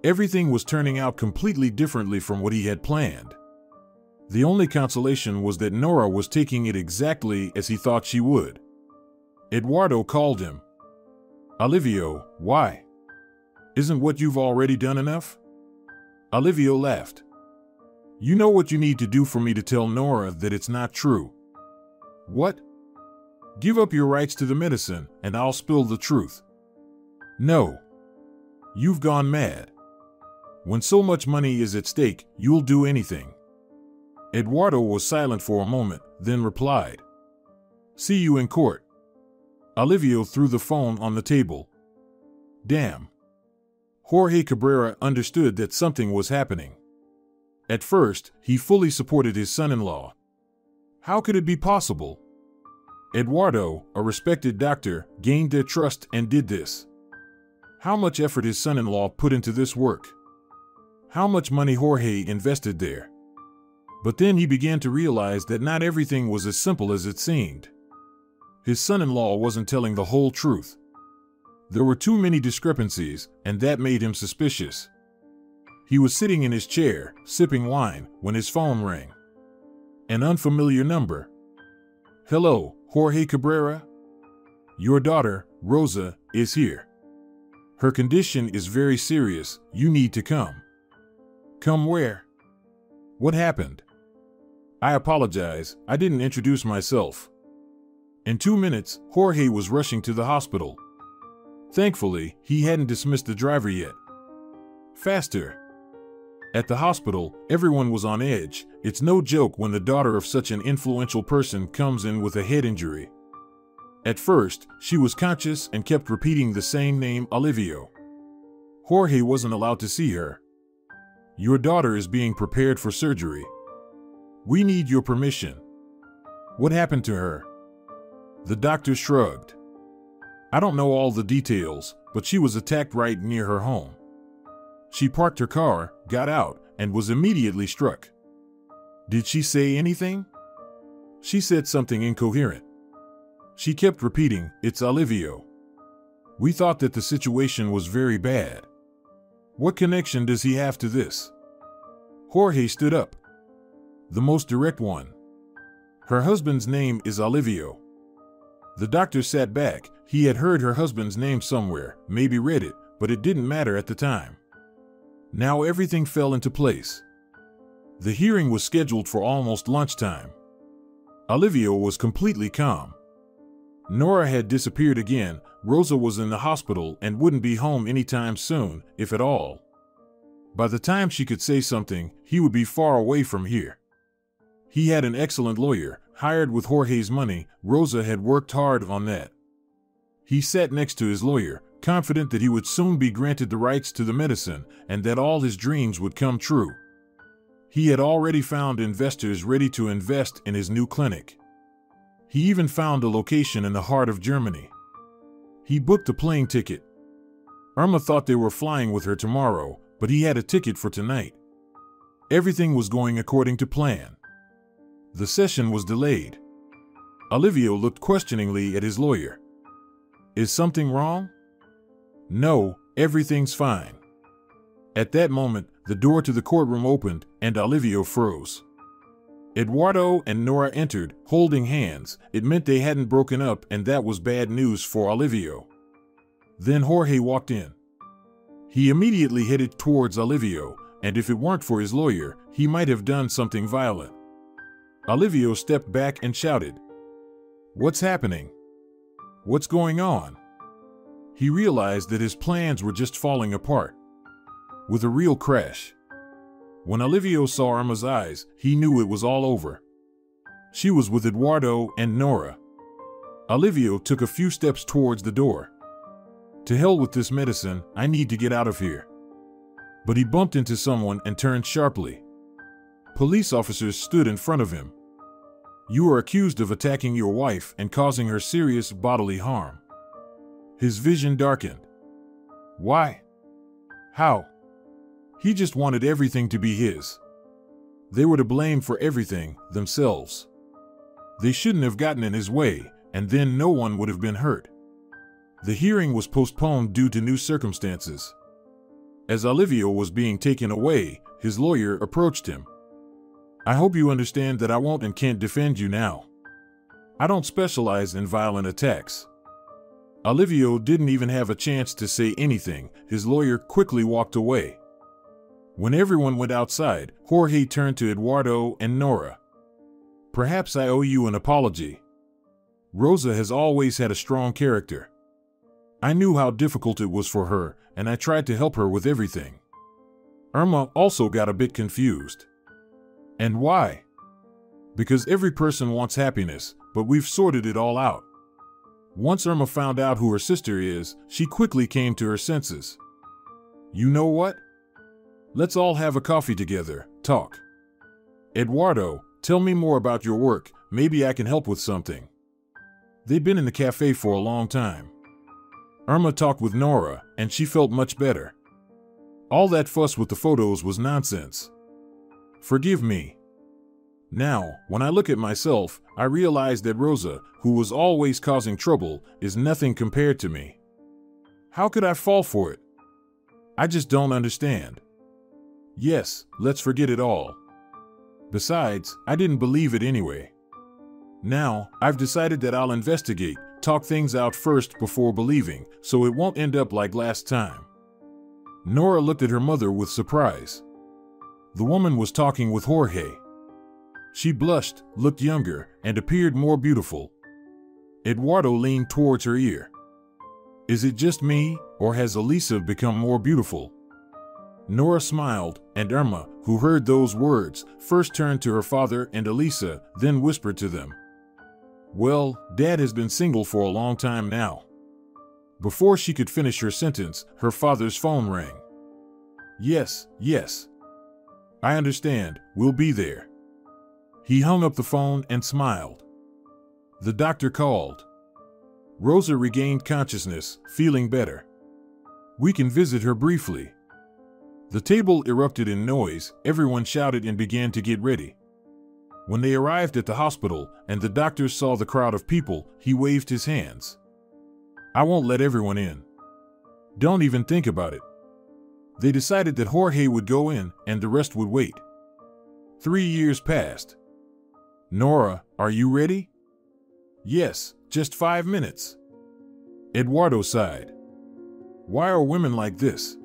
Everything was turning out completely differently from what he had planned. The only consolation was that Nora was taking it exactly as he thought she would. Eduardo called him. "Olivio, why? Isn't what you've already done enough?" Olivio laughed. "You know what you need to do for me to tell Nora that it's not true." "What?" "Give up your rights to the medicine, and I'll spill the truth." "No. You've gone mad. When so much money is at stake, you'll do anything." Eduardo was silent for a moment, then replied, "See you in court." Olivio threw the phone on the table. Damn. Jorge Cabrera understood that something was happening. At first, he fully supported his son-in-law. How could it be possible? Eduardo, a respected doctor, gained their trust and did this. How much effort his son-in-law put into this work? How much money Jorge invested there? But then he began to realize that not everything was as simple as it seemed. His son-in-law wasn't telling the whole truth. There were too many discrepancies, and that made him suspicious. He was sitting in his chair, sipping wine, when his phone rang. An unfamiliar number. "Hello, Jorge Cabrera? Your daughter, Rosa, is here. Her condition is very serious. You need to come." "Come where? What happened?" "I apologize, I didn't introduce myself." In 2 minutes, Jorge was rushing to the hospital. Thankfully, he hadn't dismissed the driver yet. Faster. At the hospital, everyone was on edge. It's no joke when the daughter of such an influential person comes in with a head injury. At first, she was conscious and kept repeating the same name, Olivio. Jorge wasn't allowed to see her. "Your daughter is being prepared for surgery. We need your permission." "What happened to her?" The doctor shrugged. "I don't know all the details, but she was attacked right near her home. She parked her car, got out, and was immediately struck." "Did she say anything?" "She said something incoherent. She kept repeating, 'It's Olivio.' We thought that the situation was very bad." "What connection does he have to this?" Jorge stood up. "The most direct one. Her husband's name is Olivio." The doctor sat back. He had heard her husband's name somewhere, maybe read it, but it didn't matter at the time. Now everything fell into place. The hearing was scheduled for almost lunchtime. Olivio was completely calm. Nora had disappeared again. Rosa was in the hospital and wouldn't be home anytime soon, if at all. By the time she could say something, he would be far away from here. He had an excellent lawyer, hired with Jorge's money. Rosa had worked hard on that. He sat next to his lawyer, confident that he would soon be granted the rights to the medicine and that all his dreams would come true. He had already found investors ready to invest in his new clinic. He even found a location in the heart of Germany. He booked a plane ticket. Irma thought they were flying with her tomorrow, but he had a ticket for tonight. Everything was going according to plan. The session was delayed. Olivio looked questioningly at his lawyer. Is something wrong? No, everything's fine. At that moment, the door to the courtroom opened and Olivio froze. Eduardo and Nora entered, holding hands. It meant they hadn't broken up, and that was bad news for Olivio. Then Jorge walked in. He immediately headed towards Olivio, and if it weren't for his lawyer, he might have done something violent. Olivio stepped back and shouted, "What's happening? What's going on?" He realized that his plans were just falling apart. With a real crash. When Olivio saw Irma's eyes, he knew it was all over. She was with Eduardo and Nora. Olivio took a few steps towards the door. To hell with this medicine, I need to get out of here. But he bumped into someone and turned sharply. Police officers stood in front of him. You are accused of attacking your wife and causing her serious bodily harm. His vision darkened. Why? How? He just wanted everything to be his. They were to blame for everything, themselves. They shouldn't have gotten in his way, and then no one would have been hurt. The hearing was postponed due to new circumstances. As Olivio was being taken away, his lawyer approached him. I hope you understand that I won't and can't defend you now. I don't specialize in violent attacks. Olivio didn't even have a chance to say anything. His lawyer quickly walked away. When everyone went outside, Jorge turned to Eduardo and Nora. Perhaps I owe you an apology. Rosa has always had a strong character. I knew how difficult it was for her, and I tried to help her with everything. Irma also got a bit confused. And why? Because every person wants happiness, but we've sorted it all out. Once Irma found out who her sister is, she quickly came to her senses. You know what? Let's all have a coffee together, talk. Eduardo, tell me more about your work, maybe I can help with something. They'd been in the cafe for a long time. Irma talked with Nora, and she felt much better. All that fuss with the photos was nonsense. Forgive me. Now, when I look at myself, I realize that Rosa, who was always causing trouble, is nothing compared to me. How could I fall for it? I just don't understand. Yes, let's forget it all. Besides, I didn't believe it anyway. Now, I've decided that I'll investigate, talk things out first before believing, so it won't end up like last time. Nora looked at her mother with surprise. The woman was talking with Jorge. She blushed, looked younger, and appeared more beautiful. Eduardo leaned towards her ear. Is it just me, or has Elisa become more beautiful? Nora smiled, and Irma, who heard those words, first turned to her father and Elisa, then whispered to them. Well, Dad has been single for a long time now. Before she could finish her sentence, her father's phone rang. Yes. I understand, we'll be there. He hung up the phone and smiled. The doctor called. Rosa regained consciousness, feeling better. We can visit her briefly. The table erupted in noise, everyone shouted and began to get ready. When they arrived at the hospital and the doctor saw the crowd of people, he waved his hands. I won't let everyone in. Don't even think about it. They decided that Jorge would go in and the rest would wait. 3 years passed. Nora, are you ready? Yes, just 5 minutes. Eduardo sighed. Why are women like this?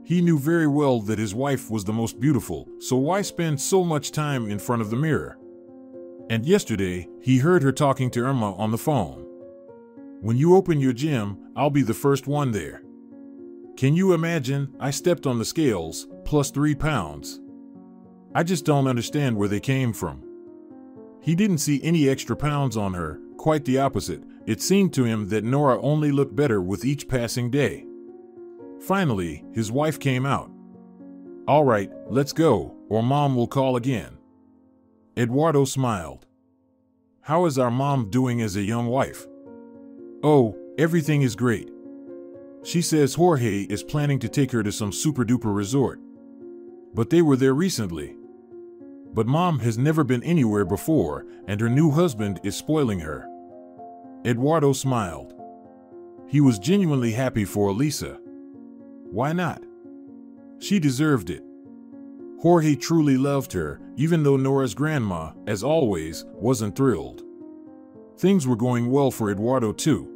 He knew very well that his wife was the most beautiful, so why spend so much time in front of the mirror? And yesterday, he heard her talking to Irma on the phone. When you open your gym, I'll be the first one there. Can you imagine? I stepped on the scales, plus 3 pounds. I just don't understand where they came from. He didn't see any extra pounds on her, quite the opposite, it seemed to him that Nora only looked better with each passing day. Finally, his wife came out. "All right, let's go, or Mom will call again." Eduardo smiled. "How is our mom doing as a young wife?" "Oh, everything is great. She says Jorge is planning to take her to some super-duper resort. But they were there recently. But Mom has never been anywhere before, and her new husband is spoiling her." Eduardo smiled. He was genuinely happy for Elisa. Why not? She deserved it. Jorge truly loved her, even though Nora's grandma, as always, wasn't thrilled. Things were going well for Eduardo too.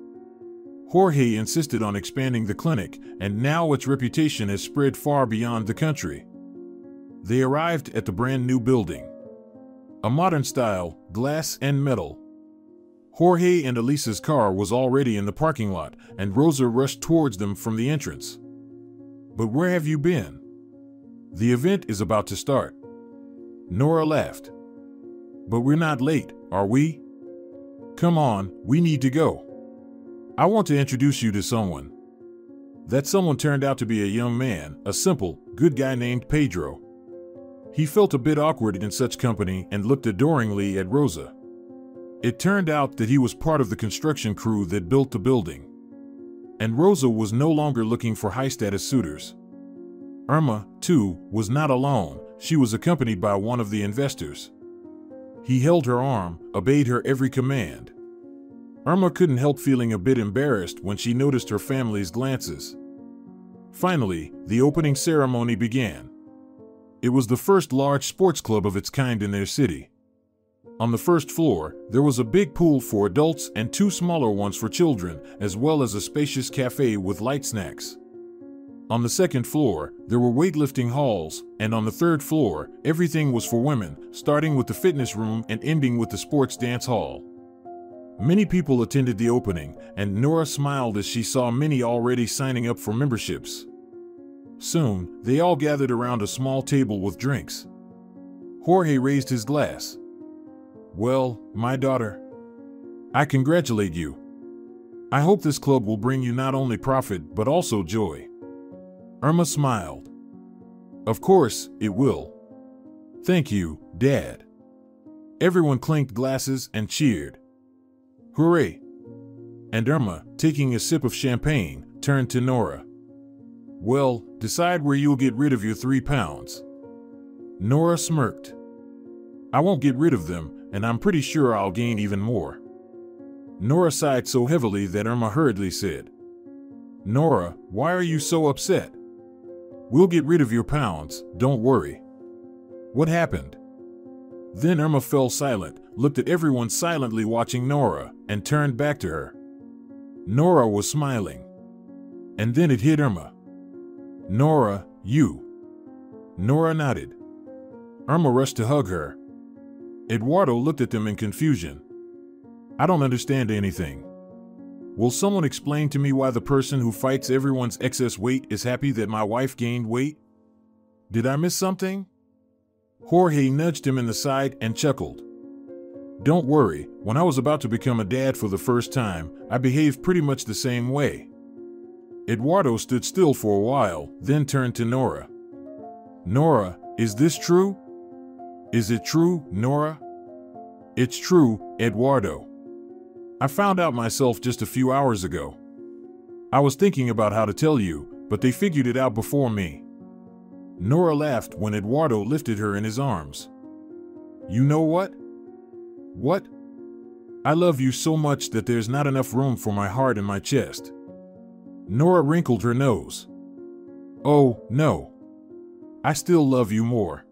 Jorge insisted on expanding the clinic, and now its reputation has spread far beyond the country. They arrived at the brand new building. A modern style, glass and metal. Jorge and Elisa's car was already in the parking lot, and Rosa rushed towards them from the entrance. "But where have you been? The event is about to start." Nora laughed. "But we're not late, are we? Come on, we need to go. I want to introduce you to someone." That someone turned out to be a young man, a simple, good guy named Pedro. He felt a bit awkward in such company and looked adoringly at Rosa. It turned out that he was part of the construction crew that built the building. And Rosa was no longer looking for high-status suitors. Irma, too, was not alone. She was accompanied by one of the investors. He held her arm, obeyed her every command. Irma couldn't help feeling a bit embarrassed when she noticed her family's glances. Finally, the opening ceremony began. It was the first large sports club of its kind in their city. On the first floor, there was a big pool for adults and 2 smaller ones for children, as well as a spacious cafe with light snacks. On the second floor, there were weightlifting halls, and on the third floor, everything was for women, starting with the fitness room and ending with the sports dance hall. Many people attended the opening, and Nora smiled as she saw many already signing up for memberships. Soon, they all gathered around a small table with drinks. Jorge raised his glass. "Well, my daughter, I congratulate you. I hope this club will bring you not only profit but also joy." Irma smiled. "Of course, it will. Thank you, Dad." Everyone clinked glasses and cheered. "Hooray!" And Irma, taking a sip of champagne, turned to Nora. "Well, decide where you'll get rid of your 3 pounds." Nora smirked. "I won't get rid of them, and I'm pretty sure I'll gain even more." Nora sighed so heavily that Irma hurriedly said, "Nora, why are you so upset? We'll get rid of your pounds, don't worry." "What happened?" Then Irma fell silent, looked at everyone silently watching Nora, and turned back to her. Nora was smiling. And then it hit Irma. "Nora, you." Nora nodded. Irma rushed to hug her. Eduardo looked at them in confusion. "I don't understand anything. Will someone explain to me why the person who fights everyone's excess weight is happy that my wife gained weight? Did I miss something?" Jorge nudged him in the side and chuckled. "Don't worry, when I was about to become a dad for the first time, I behaved pretty much the same way." Eduardo stood still for a while, then turned to Nora. "Nora, is this true? Is it true, Nora?" "It's true, Eduardo. I found out myself just a few hours ago. I was thinking about how to tell you, but they figured it out before me." Nora laughed when Eduardo lifted her in his arms. "You know what? What? I love you so much that there's not enough room for my heart in my chest." Nora wrinkled her nose. "Oh, no. I still love you more."